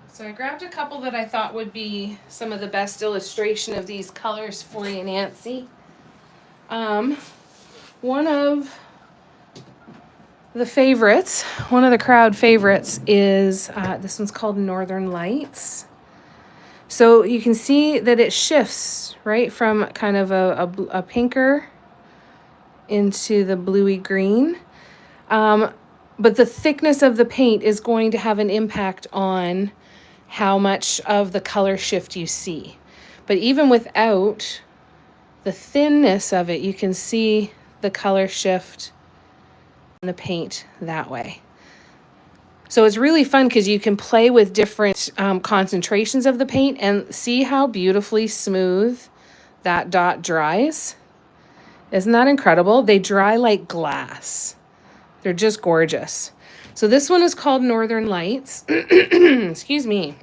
So I grabbed a couple that I thought would be some of the best illustration of these colors for you, Nancy. one of the favorites, one of the crowd favorites is, this one's called Northern Lights. So you can see that it shifts, right, from kind of a pinker into the bluey green. But the thickness of the paint is going to have an impact on how much of the color shift you see. But even without the thinness of it, you can see the color shift in the paint that way. So it's really fun because you can play with different concentrations of the paint and see how beautifully smooth that dot dries. Isn't that incredible? They dry like glass. They're just gorgeous. So this one is called Northern Lights. Excuse me.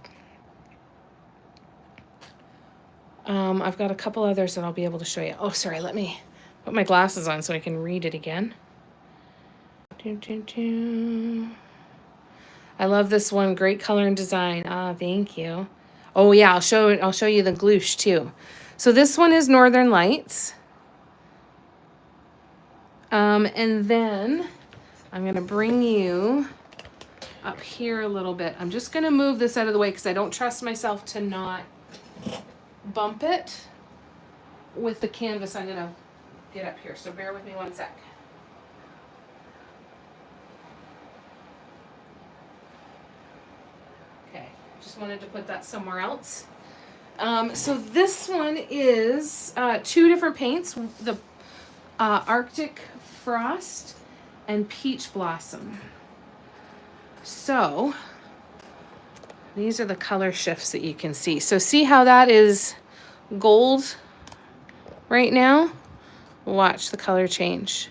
I've got a couple others that I'll be able to show you. Oh, sorry, let me put my glasses on so I can read it again. I love this one. Great color and design. Ah, thank you. Oh yeah, I'll show you the gloosh too. So this one is Northern Lights. And then I'm gonna bring you up here a little bit. I'm just gonna move this out of the way because I don't trust myself to not bump it with the canvas. I'm gonna get up here, so bear with me one sec. Okay, just wanted to put that somewhere else. So this one is two different paints, the Arctic Frost and Peach Blossom. So these are the color shifts that you can see. So see how that is gold right now? Watch the color change.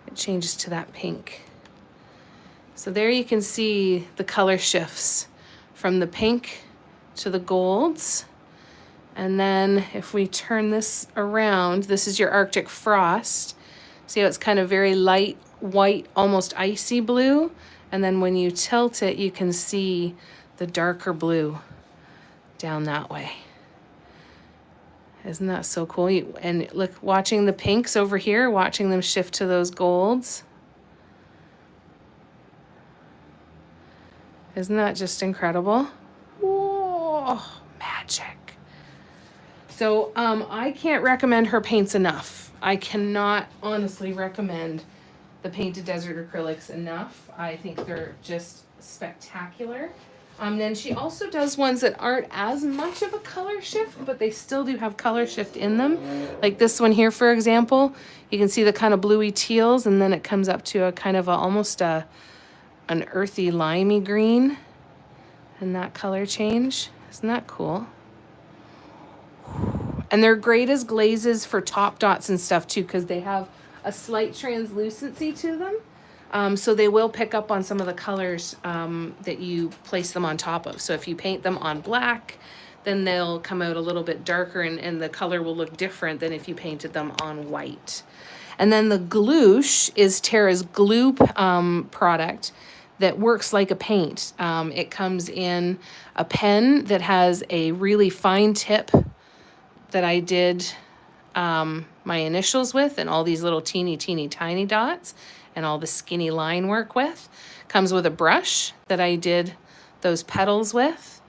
It changes to that pink. So there you can see the color shifts from the pink to the golds. And then if we turn this around, this is your Arctic Frost. See how it's kind of very light white, almost icy blue. And then when you tilt it, you can see the darker blue down that way. Isn't that so cool? And look, watching the pinks over here, watching them shift to those golds. Isn't that just incredible? Whoa, magic. So I can't recommend her paints enough. I cannot honestly recommend the Painted Desert acrylics enough. I think they're just spectacular. Then she also does ones that aren't as much of a color shift, but they still do have color shift in them. Like this one here, for example, you can see the kind of bluey teals, and then it comes up to a kind of almost an earthy limey green, and that color change. Isn't that cool? And they're great as glazes for top dots and stuff too, because they have a slight translucency to them. So they will pick up on some of the colors that you place them on top of. So if you paint them on black, then they'll come out a little bit darker, and the color will look different than if you painted them on white. And then the gloosh is Tara's glue product that works like a paint. It comes in a pen that has a really fine tip that I did my initials with, and all these little teeny tiny dots, and all the skinny line work with. Comes with a brush that I did those petals with.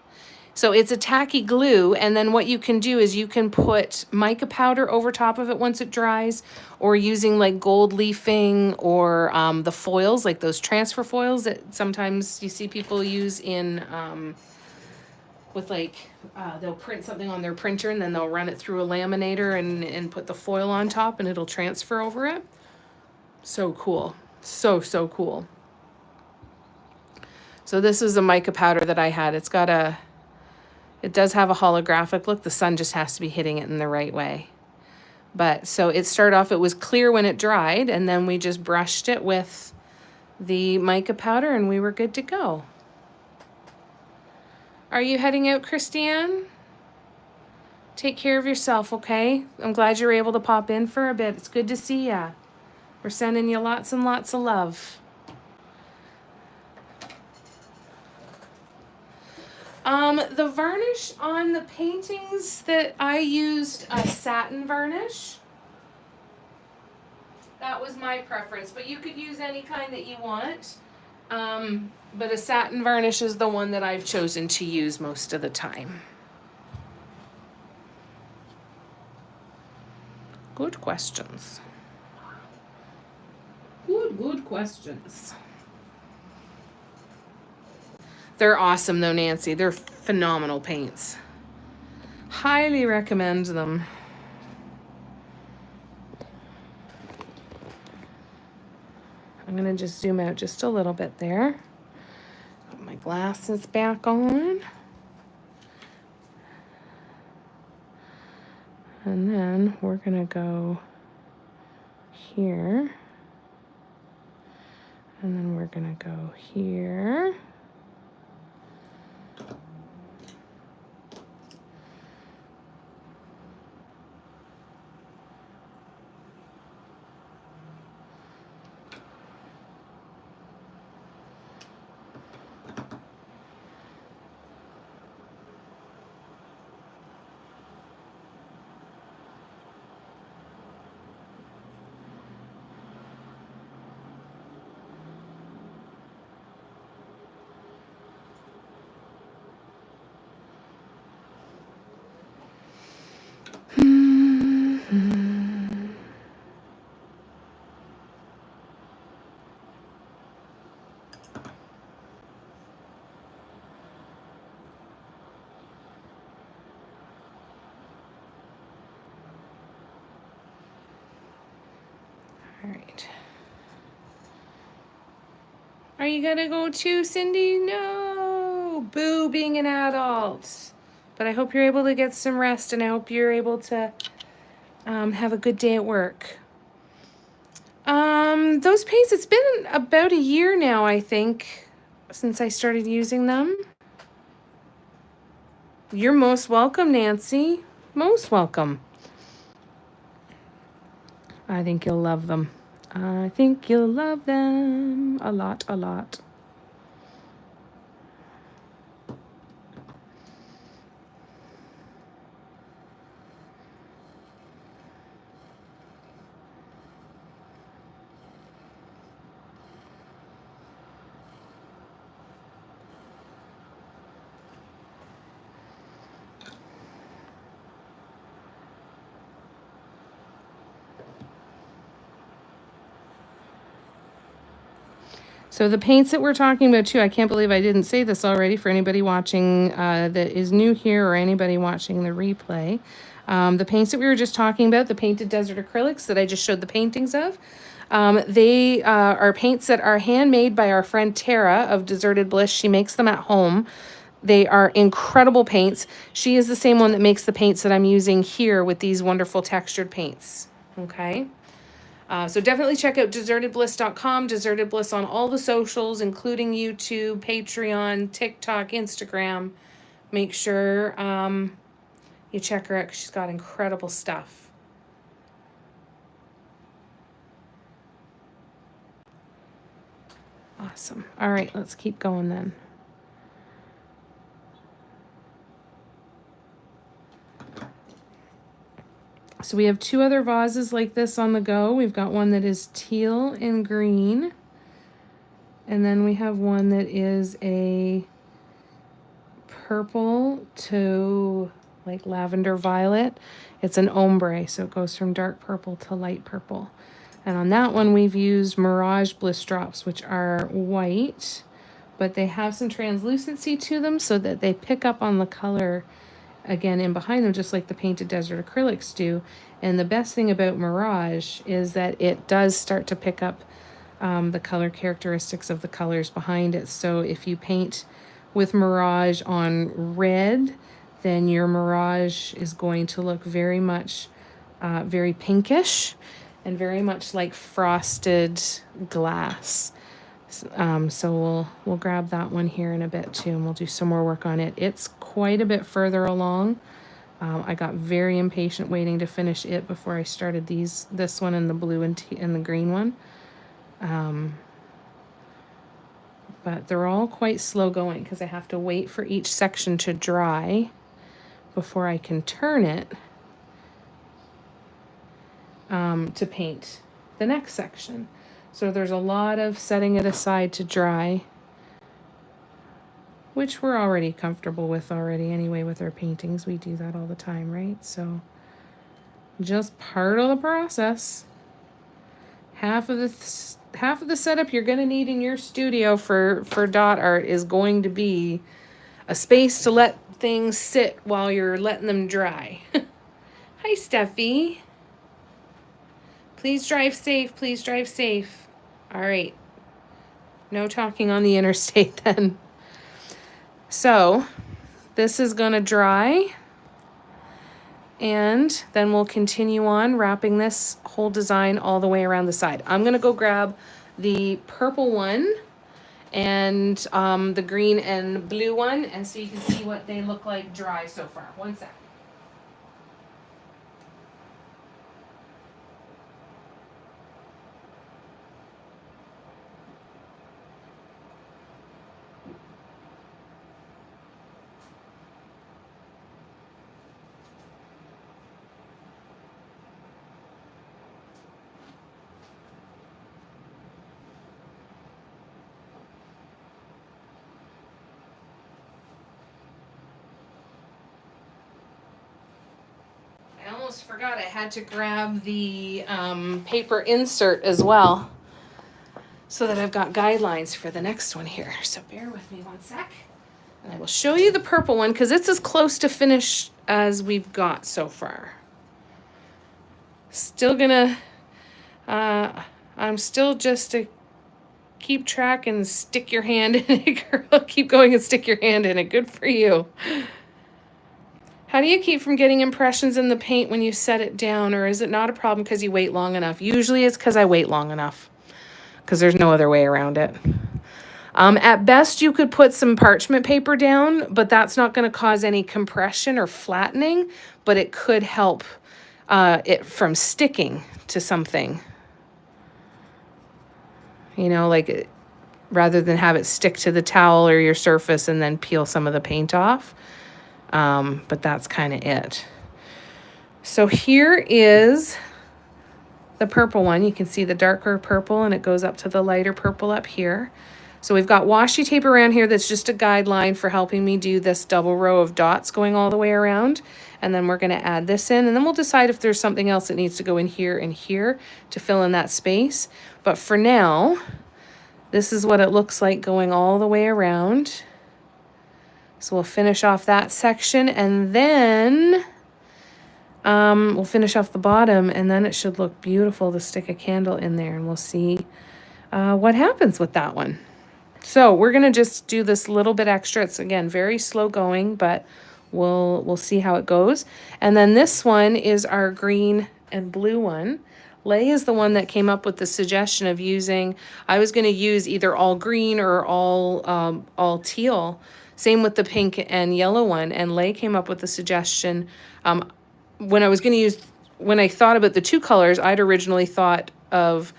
So it's a tacky glue, and then what you can do is you can put mica powder over top of it once it dries, or using like gold leafing, or the foils, like those transfer foils that sometimes you see people use in with like, they'll print something on their printer and then they'll run it through a laminator and put the foil on top, and it'll transfer over it. So cool. So cool. So this is a mica powder that I had. It does have a holographic look. The sun just has to be hitting it in the right way. But so it started off, it was clear when it dried, and then we just brushed it with the mica powder and we were good to go. Are you heading out, Christiane? Take care of yourself, okay? I'm glad you were able to pop in for a bit. It's good to see ya. We're sending you lots and lots of love. The varnish on the paintings that I used, a satin varnish. That was my preference, but you could use any kind that you want. But a satin varnish is the one that I've chosen to use most of the time. Good questions. Good questions. They're awesome though, Nancy. They're phenomenal paints. Highly recommend them. I'm going to just zoom out just a little bit there. Put my glasses back on. And then we're going to go here. And then we're going to go here. All right. Are you gonna go too, Cindy? No. Boo, being an adult. But I hope you're able to get some rest, and I hope you're able to have a good day at work. Those paints, it's been about a year now, I think, since I started using them. You're most welcome, Nancy. Most welcome. I think you'll love them. I think you'll love them a lot, a lot. So the paints that we're talking about too, I can't believe I didn't say this already for anybody watching that is new here or anybody watching the replay. The paints that we were just talking about, the painted desert acrylics that I just showed the paintings of, they are paints that are handmade by our friend Tara of Deserted Bliss. She makes them at home. They are incredible paints. She is the same one that makes the paints that I'm using here with these wonderful textured paints. Okay. So definitely check out desertedbliss.com, Deserted Bliss on all the socials, including YouTube, Patreon, TikTok, Instagram. Make sure you check her out because she's got incredible stuff. Awesome. All right, let's keep going then. So we have two other vases like this on the go. We've got one that is teal and green. And then we have one that is a purple to like lavender violet. It's an ombre, so it goes from dark purple to light purple. And on that one, we've used Mirage Bliss Drops, which are white, but they have some translucency to them so that they pick up on the color again in behind them, just like the painted desert acrylics do. And the best thing about Mirage is that it does start to pick up the color characteristics of the colors behind it. So if you paint with Mirage on red, then your Mirage is going to look very much very pinkish and very much like frosted glass. So we'll grab that one here in a bit too, and we'll do some more work on it. It's quite a bit further along. I got very impatient waiting to finish it before I started this one and the blue and the green one. But they're all quite slow going because I have to wait for each section to dry before I can turn it to paint. the next section. So there's a lot of setting it aside to dry, which we're already comfortable with already anyway with our paintings. We do that all the time, right? So just part of the process. Half of the setup you're going to need in your studio for dot art is going to be a space to let things sit while you're letting them dry. Hi, Steffi. Please drive safe. Please drive safe. All right. No talking on the interstate then. So this is going to dry. And then we'll continue on wrapping this whole design all the way around the side. I'm going to go grab the purple one and the green and blue one, and so you can see what they look like dry so far. One sec. I almost forgot I had to grab the paper insert as well, so that I've got guidelines for the next one here. So bear with me one sec. And I will show you the purple one because it's as close to finish as we've got so far. Still gonna, I'm still just to keep track and stick your hand in it, girl. Keep going and stick your hand in it. Good for you. How do you keep from getting impressions in the paint when you set it down, or is it not a problem because you wait long enough? Usually it's because I wait long enough, because there's no other way around it. At best, you could put some parchment paper down, but that's not going to cause any compression or flattening, but it could help it from sticking to something. You know, like rather than have it stick to the towel or your surface and then peel some of the paint off. But that's kind of it. So here is the purple one. You can see the darker purple and it goes up to the lighter purple up here. So we've got washi tape around here that's just a guideline for helping me do this double row of dots going all the way around. And then we're going to add this in, and then we'll decide if there's something else that needs to go in here and here to fill in that space. But for now, this is what it looks like going all the way around. So we'll finish off that section, and then we'll finish off the bottom, and then it should look beautiful to stick a candle in there, and we'll see what happens with that one. So we're going to just do this little bit extra. It's, again, very slow going, but we'll see how it goes. And then this one is our green and blue one. Lay is the one that came up with the suggestion of using, I was going to use either all green or all teal. Same with the pink and yellow one. And Lay came up with the suggestion. When I thought about the two colors, I'd originally thought of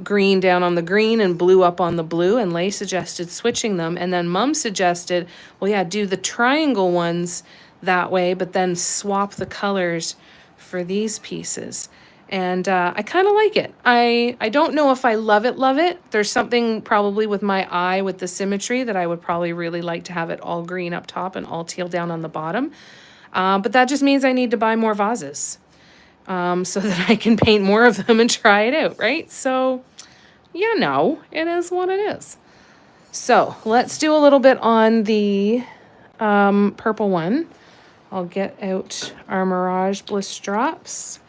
green down on the green and blue up on the blue, and Lay suggested switching them. And then Mum suggested, well, yeah, do the triangle ones that way, but then swap the colors for these pieces. And I kind of like it. I don't know if I love it. There's something probably with my eye with the symmetry that I would probably really like to have it all green up top and all teal down on the bottom. But that just means I need to buy more vases so that I can paint more of them and try it out, right? So, you know, it is what it is. So let's do a little bit on the purple one. I'll get out our Mirage Bliss drops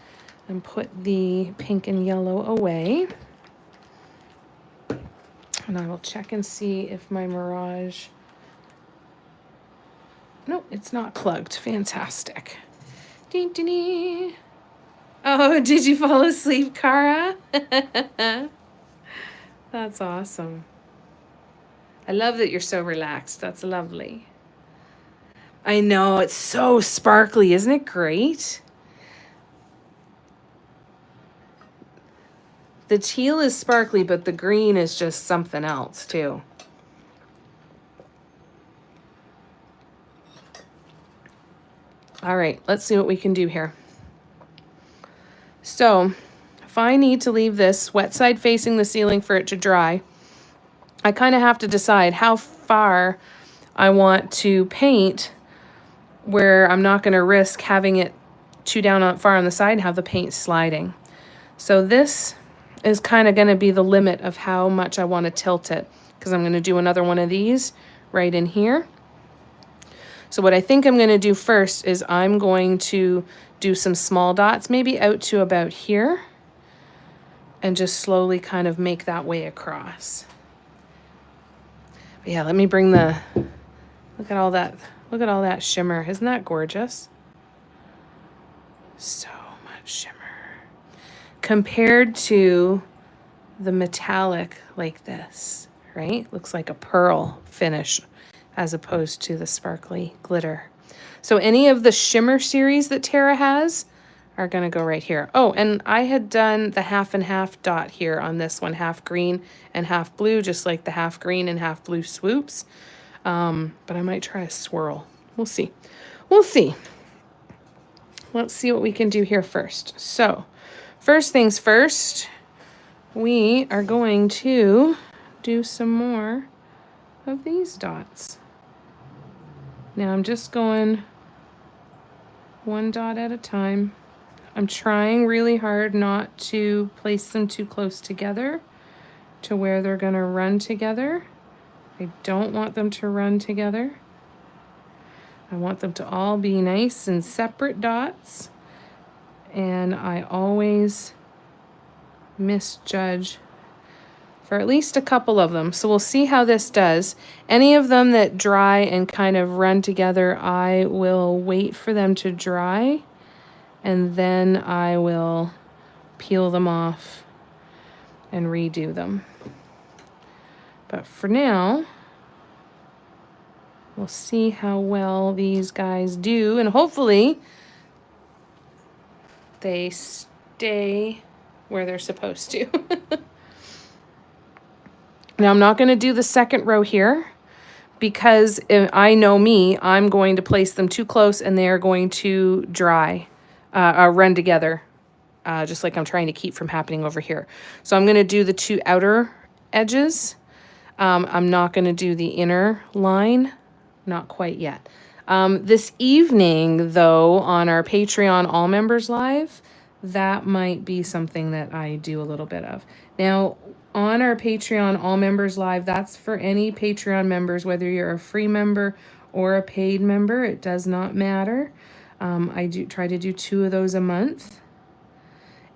and put the pink and yellow away. And I will check and see if my Mirage... Nope, it's not plugged. Fantastic. Dee, dee, dee. Oh, did you fall asleep, Cara? That's awesome. I love that you're so relaxed. That's lovely. I know, it's so sparkly. Isn't it great? The teal is sparkly, but the green is just something else, too. All right, let's see what we can do here. So, if I need to leave this wet side facing the ceiling for it to dry, I kind of have to decide how far I want to paint where I'm not going to risk having it too down on, far on the side and have the paint sliding. So this is kind of going to be the limit of how much I want to tilt it, because I'm going to do another one of these right in here. So what I think I'm going to do first is I'm going to do some small dots, maybe out to about here, and just slowly kind of make that way across. But yeah, let me bring the, look at all that shimmer. Isn't that gorgeous? So much shimmer. Compared to the metallic like this, right? Looks like a pearl finish as opposed to the sparkly glitter. So any of the shimmer series that Tara has are gonna go right here. Oh, and I had done the half and half dot here on this one, half green and half blue, just like the half green and half blue swoops. But I might try a swirl. We'll see. We'll see. Let's see what we can do here first. So first things first, we are going to do some more of these dots. Now I'm just going one dot at a time. I'm trying really hard not to place them too close together to where they're going to run together. I don't want them to run together. I want them to all be nice and separate dots. And I always misjudge for at least a couple of them. So we'll see how this does. Any of them that dry and kind of run together, I will wait for them to dry, and then I will peel them off and redo them. But for now, we'll see how well these guys do, and hopefully they stay where they're supposed to. Now I'm not going to do the second row here because I know me, I'm going to place them too close and they're going to dry, run together, just like I'm trying to keep from happening over here. So I'm going to do the two outer edges. I'm not going to do the inner line, not quite yet. This evening, though, on our Patreon All Members Live, that might be something that I do a little bit of. Now, on our Patreon All Members Live, that's for any Patreon members, whether you're a free member or a paid member, it does not matter. I do try to do 2 of those a month.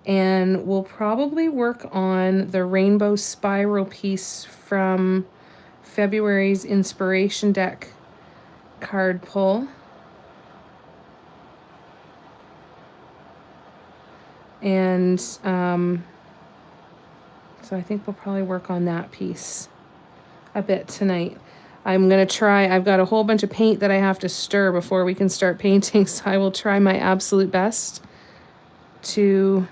And we'll probably work on the rainbow spiral piece from February's inspiration deck card pull. And so I think we'll probably work on that piece a bit tonight. I'm going to try, I've got a whole bunch of paint that I have to stir before we can start painting, so I will try my absolute best to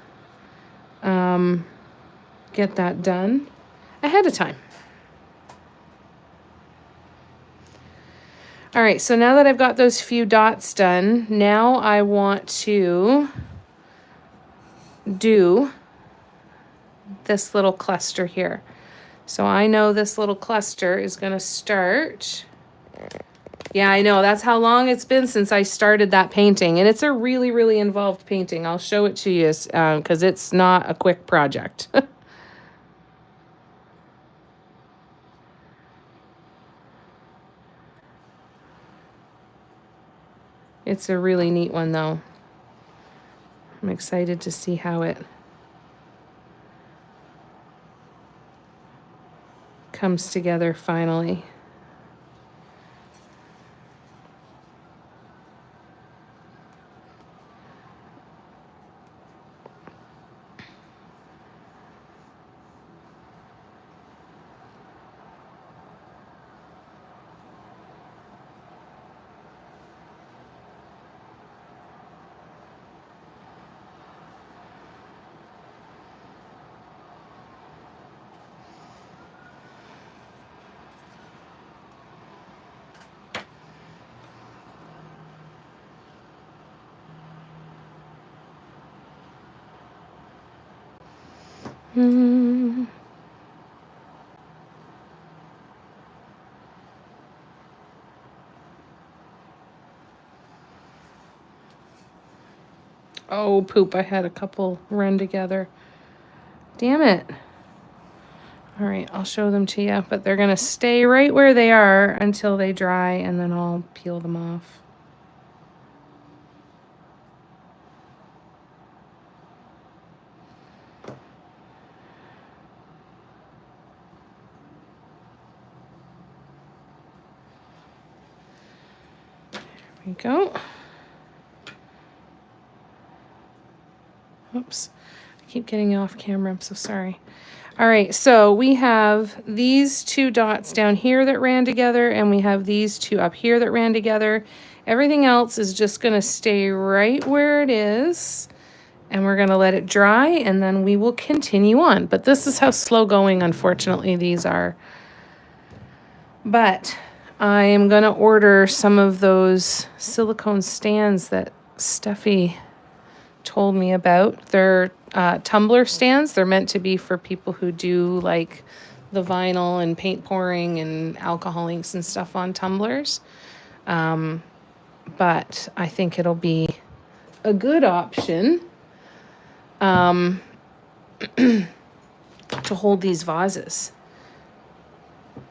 get that done ahead of time. All right, so now that I've got those few dots done, now I want to do this little cluster here. So I know this little cluster is going to start. Yeah, I know. That's how long it's been since I started that painting. And it's a really, really involved painting. I'll show it to you because it's not a quick project. It's a really neat one, though. I'm excited to see how it comes together finally. Oh, poop. I had a couple run together. Damn it. All right, I'll show them to you, but they're going to stay right where they are until they dry, and then I'll peel them off. There we go. Oops, I keep getting off camera. I'm so sorry. All right, so we have these two dots down here that ran together, and we have these two up here that ran together. Everything else is just going to stay right where it is, and we're going to let it dry, and then we will continue on. But this is how slow going, unfortunately, these are. But I am going to order some of those silicone stands that Steffi told me about. They're tumbler stands. They're meant to be for people who do like the vinyl and paint pouring and alcohol inks and stuff on tumblers. But I think it'll be a good option to hold these vases.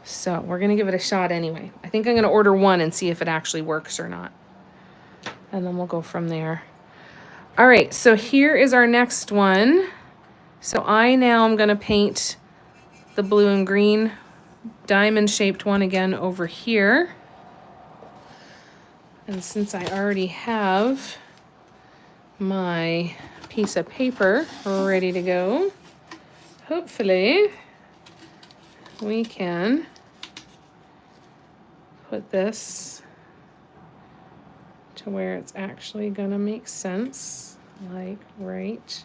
So we're going to give it a shot anyway. I think I'm going to order one and see if it actually works or not. And then we'll go from there. All right, so here is our next one. So I now am going to paint the blue and green diamond-shaped one again over here. And since I already have my piece of paper ready to go, hopefully we can put this to where it's actually going to make sense, like right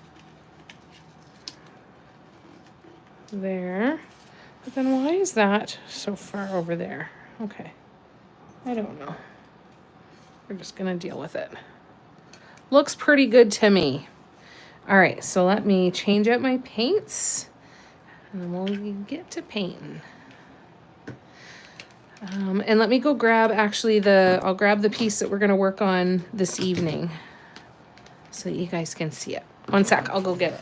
there. But then why is that so far over there? Okay, I don't know. We're just going to deal with it. Looks pretty good to me. All right, so let me change out my paints, and then we'll get to painting. And let me go grab I'll grab the piece that we're going to work on this evening so that you guys can see it. One sec, I'll go get it.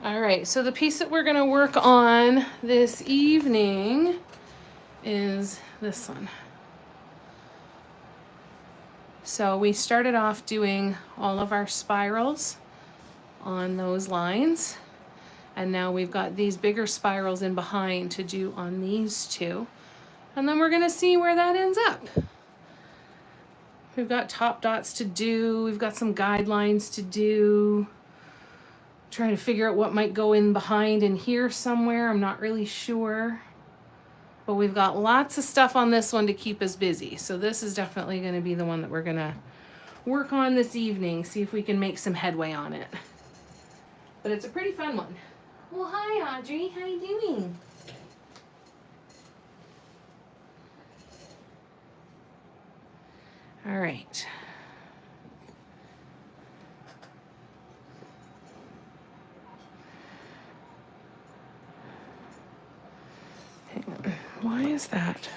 All right, so the piece that we're going to work on this evening is this one. So we started off doing all of our spirals on those lines, and now we've got these bigger spirals in behind to do on these two, and then we're going to see where that ends up. We've got top dots to do, we've got some guidelines to do, trying to figure out what might go in behind in here somewhere. I'm not really sure. But we've got lots of stuff on this one to keep us busy. So this is definitely going to be the one that we're going to work on this evening. See if we can make some headway on it. But it's a pretty fun one. Well, hi, Audrey. How you doing? All right. Hang on. Why is that?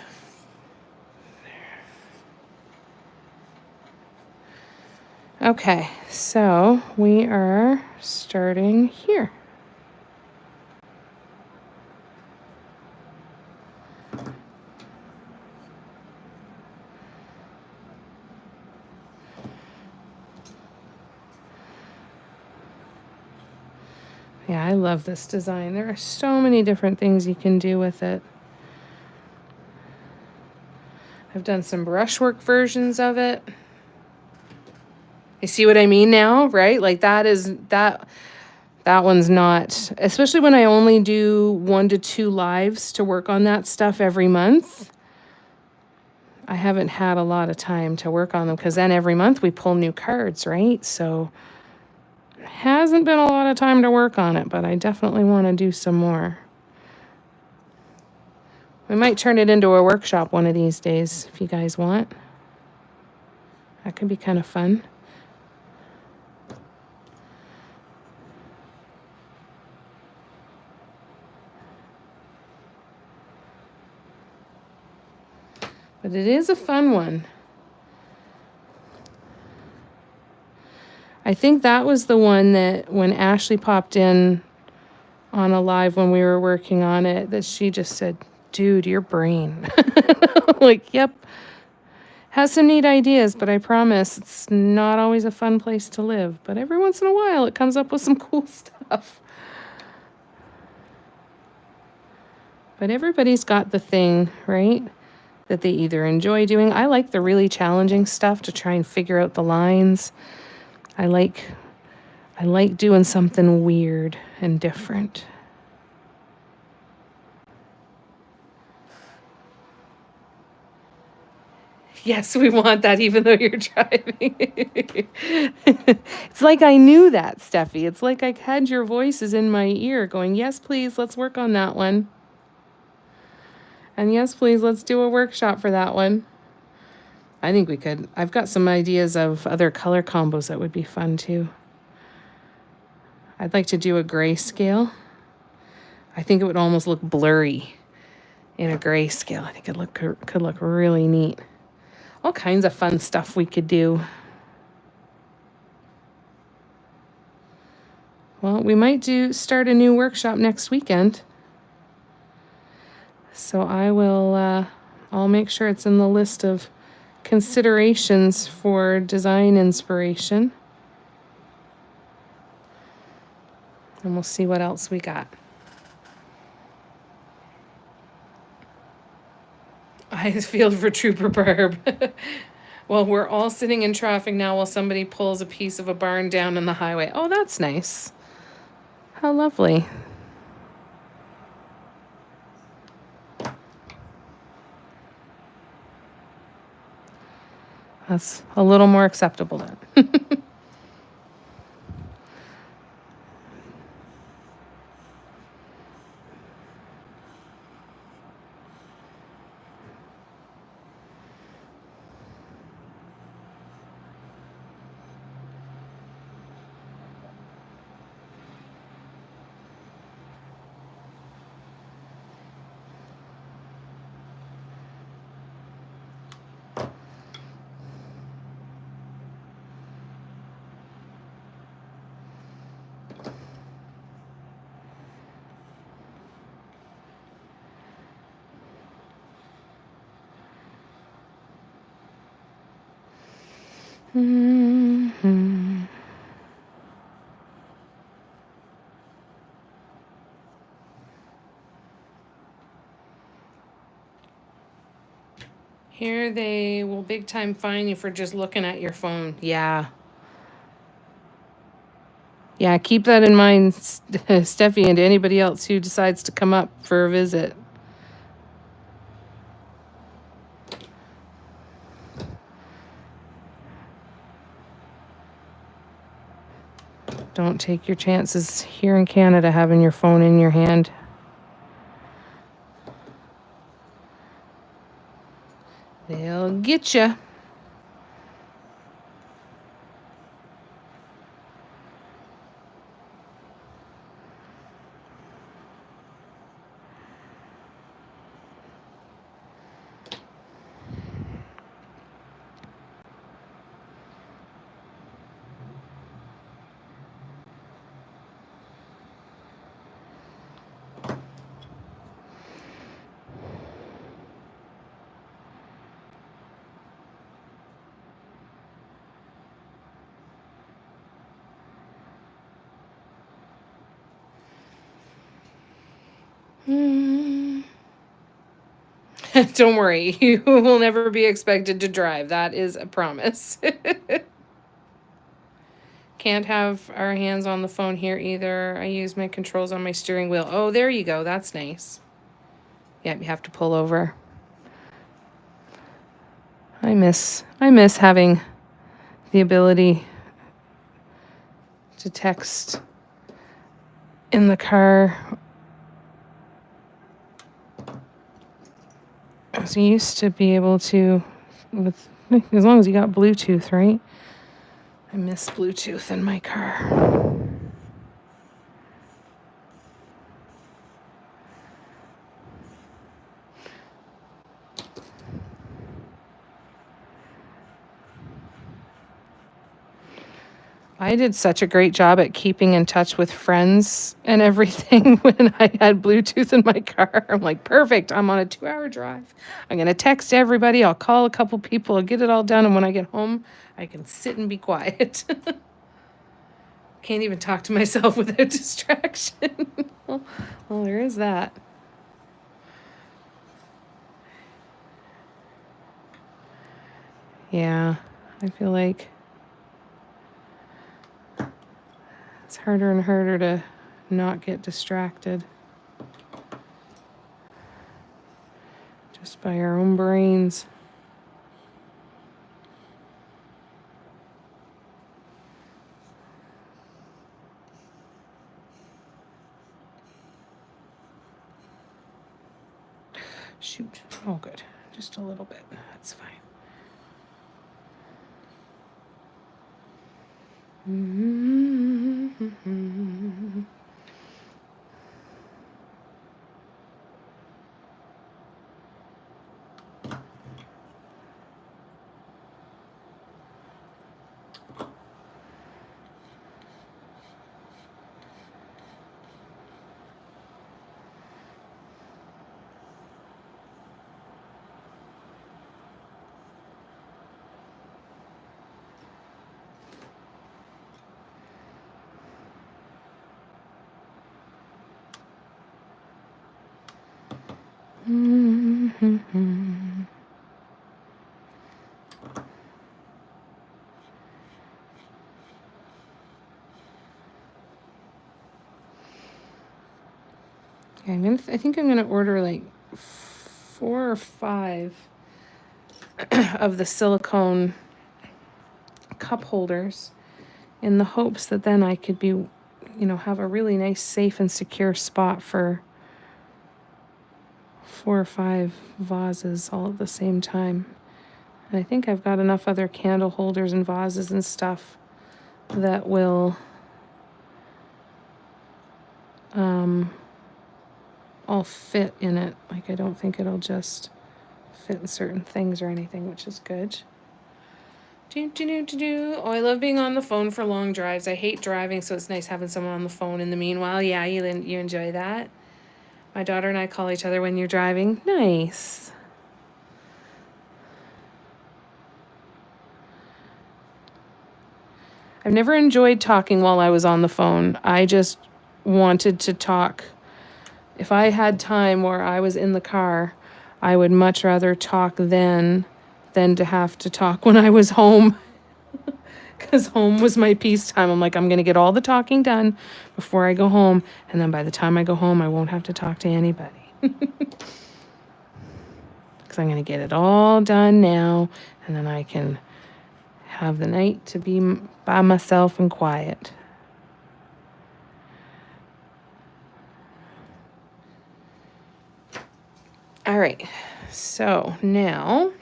There. Okay, so we are starting here. Yeah, I love this design. There are so many different things you can do with it. I've done some brushwork versions of it. You see what I mean now, right? Like that one's not, especially when I only do 1 to 2 lives to work on that stuff every month. I haven't had a lot of time to work on them because then every month we pull new cards, right? So hasn't been a lot of time to work on it, but I definitely want to do some more. We might turn it into a workshop one of these days if you guys want. That could be kind of fun. But it is a fun one. I think that was the one that when Ashley popped in on a live when we were working on it, that she just said, dude, your brain. Like, yep. Has some neat ideas, but I promise it's not always a fun place to live. But every once in a while, it comes up with some cool stuff. But everybody's got the thing, right, that they either enjoy doing. I like the really challenging stuff to try and figure out the lines. I like doing something weird and different. Yes, we want that even though you're driving. It's like I knew that, Steffi. It's like I had your voices in my ear going, yes, please, let's work on that one. And yes, please, let's do a workshop for that one. I think we could. I've got some ideas of other color combos that would be fun too. I'd like to do a grayscale. I think it would almost look blurry in a grayscale. I think it could look really neat. All kinds of fun stuff we could do. Well, we might start a new workshop next weekend. So I'll make sure it's in the list of considerations for design inspiration. And we'll see what else we got. Eyes field for Trooper Barb. Well, we're all sitting in traffic now while somebody pulls a piece of a barn down on the highway. Oh, that's nice. How lovely. That's a little more acceptable then. Mm-hmm. Here they will big time fine you for just looking at your phone. Yeah. Yeah, keep that in mind, Steffi, and anybody else who decides to come up for a visit. Don't take your chances here in Canada having your phone in your hand. They'll get you. Don't worry, you will never be expected to drive. That is a promise. Can't have our hands on the phone here either. I use my controls on my steering wheel. Oh, there you go. That's nice. Yep, you have to pull over. I miss having the ability to text in the car. So you used to be able to, with as long as you got Bluetooth, right? I miss Bluetooth in my car. I did such a great job at keeping in touch with friends and everything when I had Bluetooth in my car. I'm like, perfect. I'm on a 2-hour drive. I'm going to text everybody. I'll call a couple people. I'll get it all done. And when I get home, I can sit and be quiet. Can't even talk to myself without distraction. Well, there is that. Yeah, I feel like it's harder and harder to not get distracted just by our own brains. Shoot. Oh, good. Just a little bit. That's fine. Mm-hmm. Okay, I think I'm gonna order like 4 or 5 of the silicone cup holders in the hopes that then I could be, have a really nice, safe and secure spot for 4 or 5 vases all at the same time. And I think I've got enough other candle holders and vases and stuff that will all fit in it. Like, I don't think it'll just fit in certain things or anything, which is good. Oh, I love being on the phone for long drives. I hate driving, so it's nice having someone on the phone in the meanwhile. Yeah, you enjoy that? My daughter and I call each other when you're driving. Nice. I've never enjoyed talking while I was on the phone. I just wanted to talk. If I had time where I was in the car, I would much rather talk then than to have to talk when I was home. Because home was my peace time. I'm like, I'm going to get all the talking done before I go home. And then by the time I go home, I won't have to talk to anybody. Because I'm going to get it all done now. And then I can have the night to be by myself and quiet. All right. So now...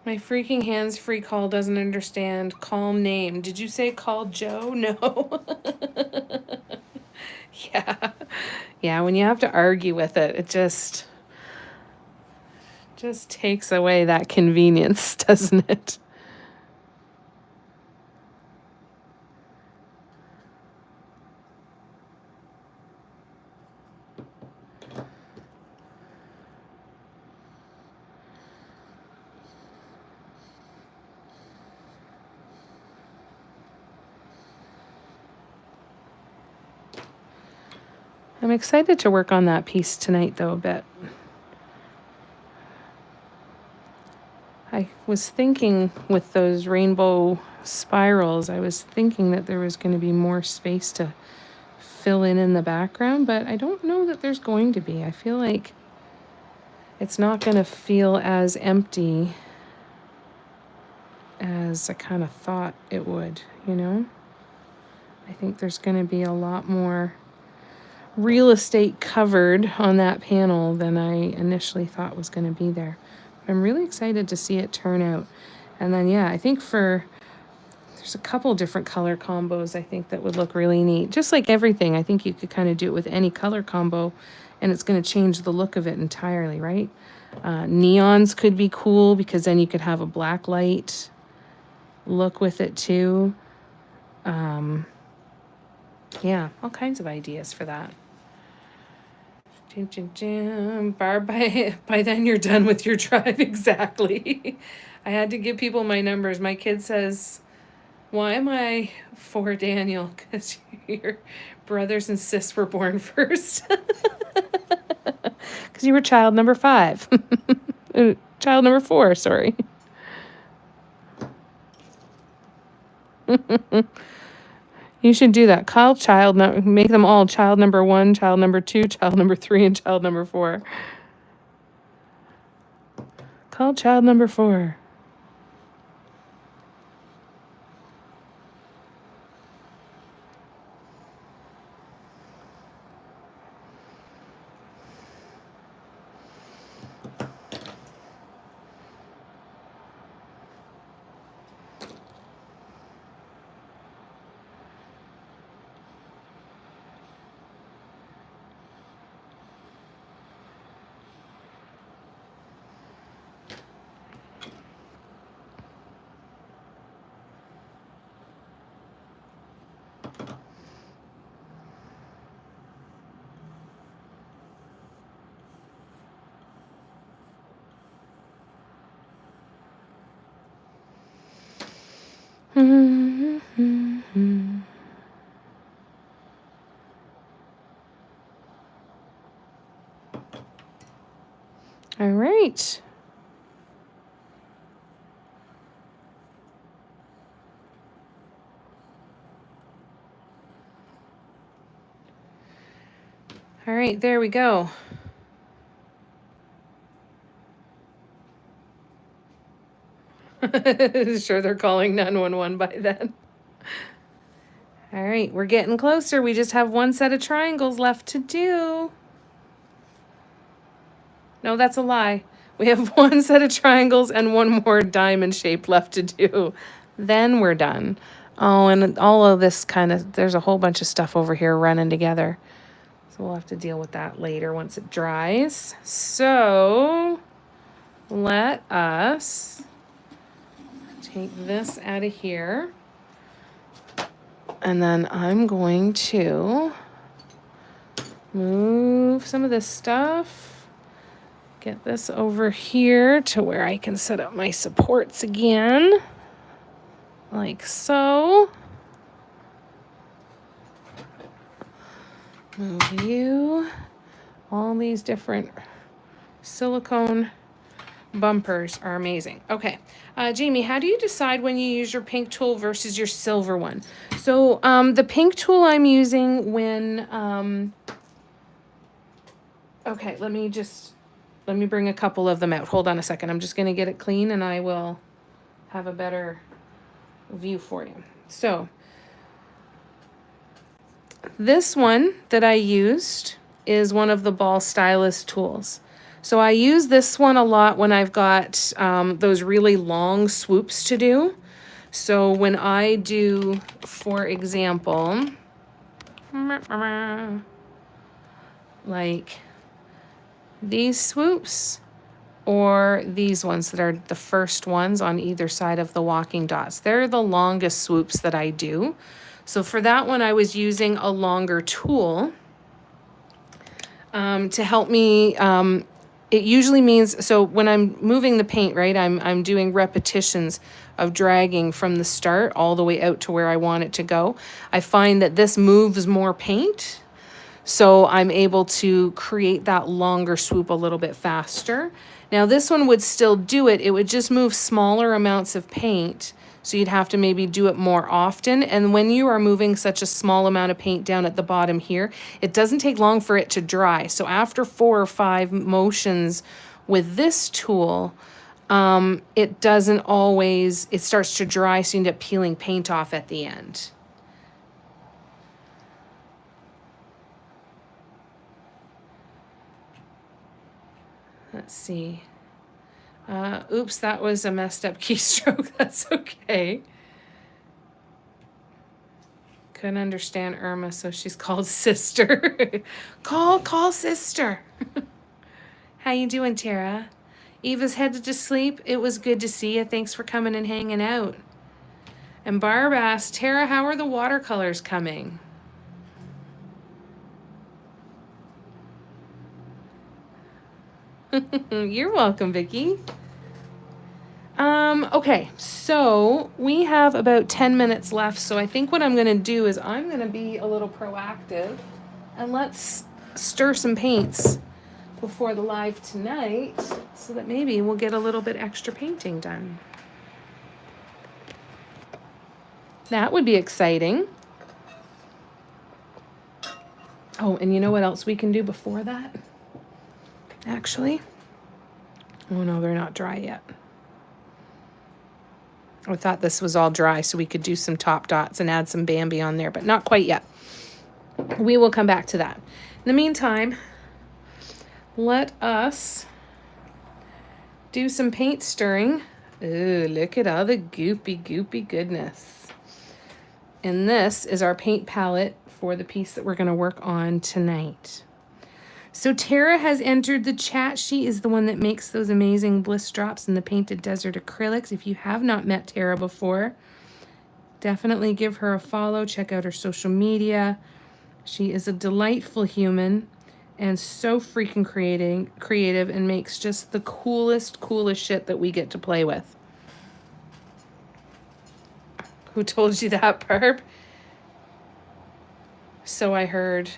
my freaking hands-free call doesn't understand. Call name. Did you say call Joe? No. Yeah. Yeah, when you have to argue with it, it just takes away that convenience, doesn't it? I'm excited to work on that piece tonight, though, a bit. I was thinking with those rainbow spirals, I was thinking that there was going to be more space to fill in the background, but I don't know that there's going to be. I feel like it's not going to feel as empty as I kind of thought it would, you know? I think there's going to be a lot more real estate covered on that panel than I initially thought was going to be there. I'm really excited to see it turn out. And then, yeah, I think there's a couple different color combos I think that would look really neat. Just like everything, I think you could kind of do it with any color combo and it's going to change the look of it entirely, right? Neons could be cool because then you could have a black light look with it too. Yeah, all kinds of ideas for that. Barb, by then you're done with your drive. Exactly. I had to give people my numbers. My kid says, why am I for Daniel? Because your brothers and sis were born first. Because you were child number 5. Child number 4, sorry. You should do that. Make them all child number 1, child number 2, child number 3, and child number 4. Call child number 4. All right. All right, there we go. Sure, they're calling 911 by then. All right, we're getting closer. We just have one set of triangles left to do. No, that's a lie. We have one set of triangles and one more diamond shape left to do. Then we're done. Oh, and all of this there's a whole bunch of stuff over here running together. So we'll have to deal with that later once it dries. So let us take this out of here. And then I'm going to move some of this stuff. Get this over here to where I can set up my supports again. Like so. Move you. All these different silicone bumpers are amazing. Okay, Jamie, how do you decide when you use your pink tool versus your silver one? So the pink tool I'm using when, okay, let me bring a couple of them out. Hold on a second. I'm just going to get it clean and I will have a better view for you. So this one that I used is one of the ball stylus tools. So I use this one a lot when I've got those really long swoops to do. So when I do, for example, like these swoops or these ones that are the first ones on either side of the walking dots, they're the longest swoops that I do. So for that one, I was using a longer tool to help me. It usually means, so when I'm moving the paint, right, I'm doing repetitions of dragging from the start all the way out to where I want it to go. I find that this moves more paint, so I'm able to create that longer swoop a little bit faster. Now this one would still do it. It would just move smaller amounts of paint. So you'd have to maybe do it more often. And when you are moving such a small amount of paint down at the bottom here, it doesn't take long for it to dry. So after 4 or 5 motions with this tool, it doesn't always, it starts to dry, so you end up peeling paint off at the end. Let's see. Oops, that was a messed up keystroke. That's okay. Couldn't understand Irma, so she's called sister. Call sister. How you doing, Tara? Eva's headed to sleep. It was good to see you. Thanks for coming and hanging out. And Barb asked, Tara, how are the watercolors coming? You're welcome, Vicky. Okay, so we have about 10 minutes left, so I think what I'm going to do is I'm going to be a little proactive, and let's stir some paints before the live tonight, so that maybe we'll get a little bit extra painting done. That would be exciting. Oh, and you know what else we can do before that? Actually, oh no, they're not dry yet. I thought this was all dry so we could do some top dots and add some Bambi on there, but not quite yet. We will come back to that. In the meantime, let us do some paint stirring. Ooh, look at all the goopy goodness. And this is our paint palette for the piece that we're going to work on tonight. So Tara has entered the chat. She is the one that makes those amazing bliss drops and the painted desert acrylics. If you have not met Tara before, definitely give her a follow. Check out her social media. She is a delightful human and so freaking creative and makes just the coolest shit that we get to play with. Who told you that, Barb? So I heard.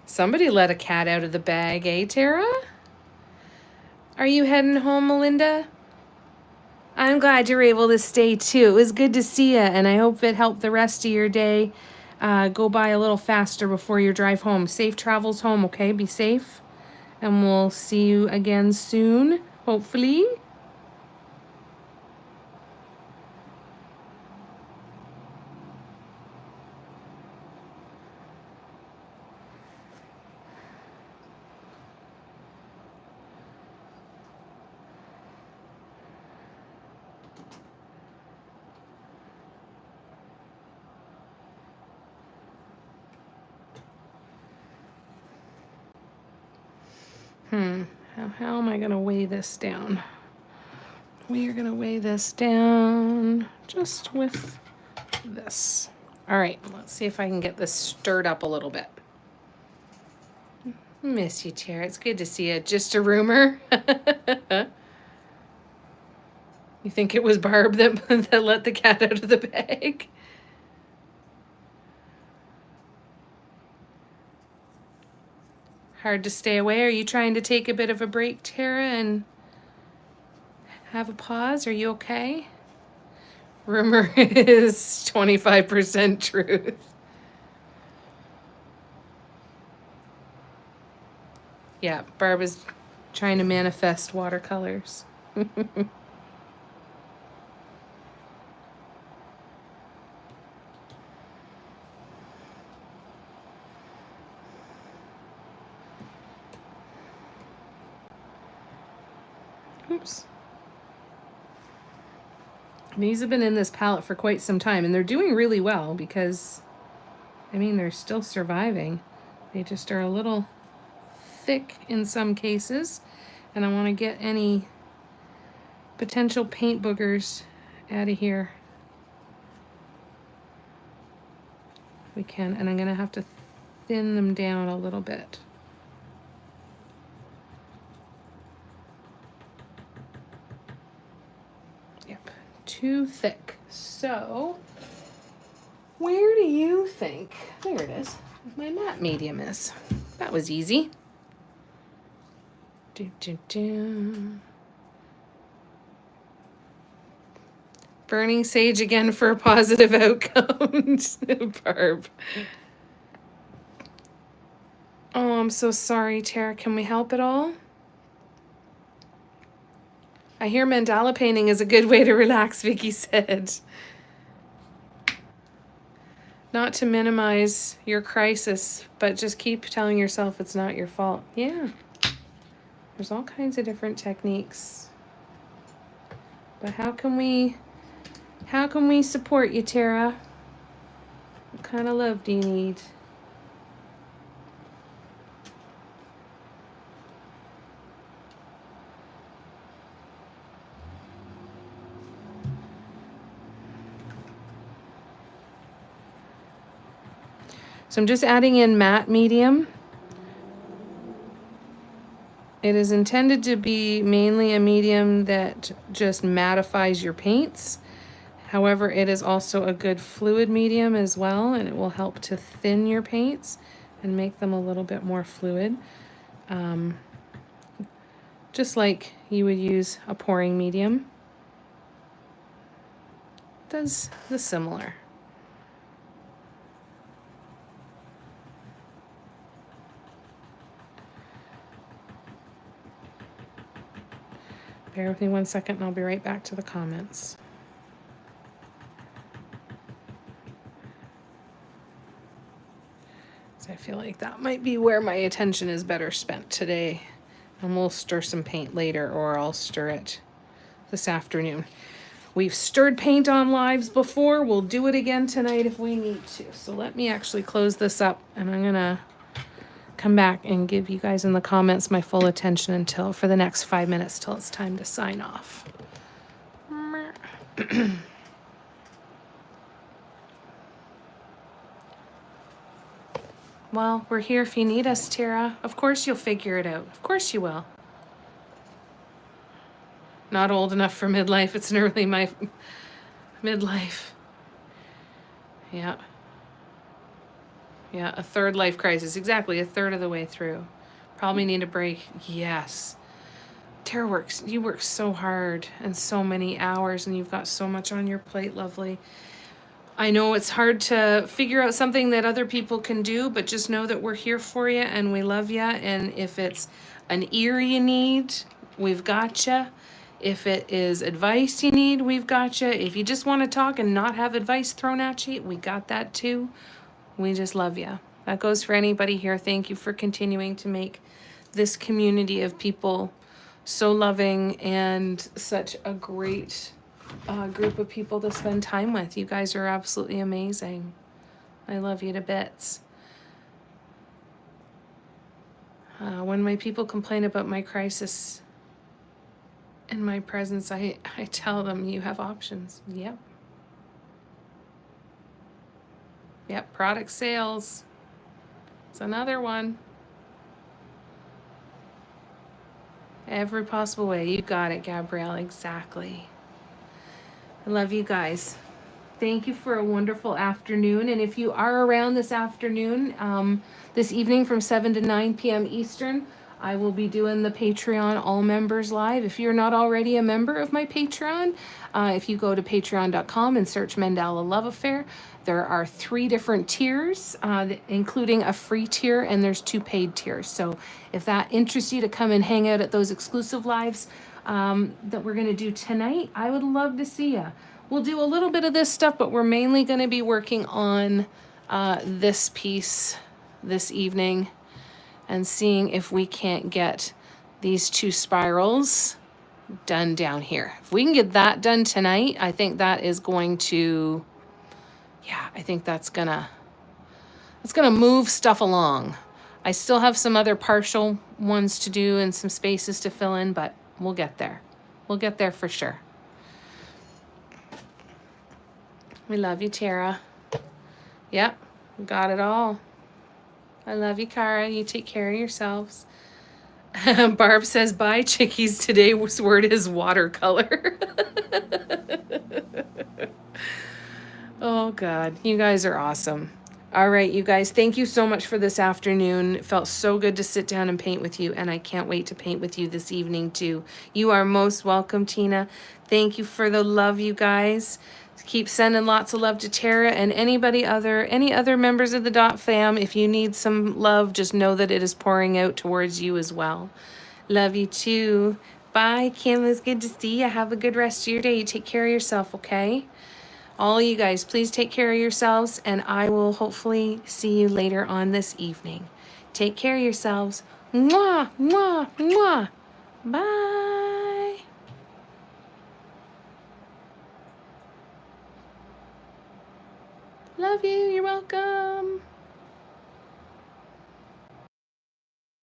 Somebody let a cat out of the bag, eh, Tara? Are you heading home, Melinda? I'm glad you're able to stay, too. It was good to see you, and I hope it helped the rest of your day go by a little faster before your drive home. Safe travels home, okay? Be safe, and we'll see you again soon, hopefully. How am I going to weigh this down? We are going to weigh this down just with this. All right, let's see if I can get this stirred up a little bit. Miss you, Tara. It's good to see you. Just a rumor? You think it was Barb that let the cat out of the bag? Hard to stay away. Are you trying to take a bit of a break, Tara, and have a pause? Are you okay? Rumor is 25% truth. Yeah, Barb is trying to manifest watercolors. Oops. These have been in this palette for quite some time, and they're doing really well because, I mean, they're still surviving. They just are a little thick in some cases, and I want to get any potential paint boogers out of here if we can, and I'm going to have to thin them down a little bit. Too thick. So, where do you think, there it is, my matte medium is. That was easy. Burning sage again for a positive outcome. Barb. Oh, I'm so sorry, Tara. Can we help at all? I hear mandala painting is a good way to relax, Vicky said. Not to minimize your crisis, but just keep telling yourself it's not your fault. Yeah. There's all kinds of different techniques. But how can we support you, Tara? What kind of love do you need? So I'm just adding in matte medium. It is intended to be mainly a medium that just mattifies your paints. However, it is also a good fluid medium as well, and it will help to thin your paints and make them a little bit more fluid. Just like you would use a pouring medium. It does the similar. Bear with me 1 second and I'll be right back to the comments. So I feel like that might be where my attention is better spent today. And we'll stir some paint later, or I'll stir it this afternoon. We've stirred paint on lives before. We'll do it again tonight if we need to. So let me actually close this up, and I'm gonna come back and give you guys in the comments my full attention until for the next 5 minutes till it's time to sign off. Well, we're here if you need us, Tara. Of course you'll figure it out. Of course you will. Not old enough for midlife. It's an early midlife. Yeah. Yeah, a third life crisis. Exactly, a third of the way through. Probably need a break. Yes. Tara you work so hard and so many hours, and you've got so much on your plate, lovely. I know it's hard to figure out something that other people can do, but just know that we're here for you and we love you. And if it's an ear you need, we've got you. If it is advice you need, we've got you. If you just want to talk and not have advice thrown at you, we got that too. We just love you. That goes for anybody here. Thank you for continuing to make this community of people so loving and such a great group of people to spend time with. You guys are absolutely amazing. I love you to bits. When my people complain about my crisis in my presence, I tell them you have options. Yep. Yep, product sales. It's another one. Every possible way. You got it, Gabrielle. Exactly. I love you guys. Thank you for a wonderful afternoon. And if you are around this afternoon, this evening from 7 to 9 p.m. Eastern, I will be doing the Patreon All Members Live. If you're not already a member of my Patreon, if you go to patreon.com and search Mandala Love Affair, there are 3 different tiers, including a free tier, and there's 2 paid tiers. So if that interests you to come and hang out at those exclusive lives that we're going to do tonight, I would love to see you. We'll do a little bit of this stuff, but we're mainly going to be working on this piece this evening and seeing if we can't get these 2 spirals done down here. If we can get that done tonight, I think that is going to, yeah, I think that's gonna move stuff along. I still have some other partial ones to do and some spaces to fill in, but we'll get there. We'll get there for sure. We love you, Tara. Yep, we got it all. I love you, Kara. You take care of yourselves. Barb says, bye, chickies. Today's word is watercolor. Oh, God. You guys are awesome. All right, you guys. Thank you so much for this afternoon. It felt so good to sit down and paint with you, and I can't wait to paint with you this evening, too. You are most welcome, Tina. Thank you for the love, you guys. Keep sending lots of love to Tara and any other members of the Dot fam. If you need some love, just know that it is pouring out towards you as well. Love you too. Bye, Kim. It was good to see you. Have a good rest of your day. You take care of yourself, okay? All you guys, please take care of yourselves, and I will hopefully see you later on this evening. Take care of yourselves. Mwah, mwah, mwah. Bye. Love you. You're welcome.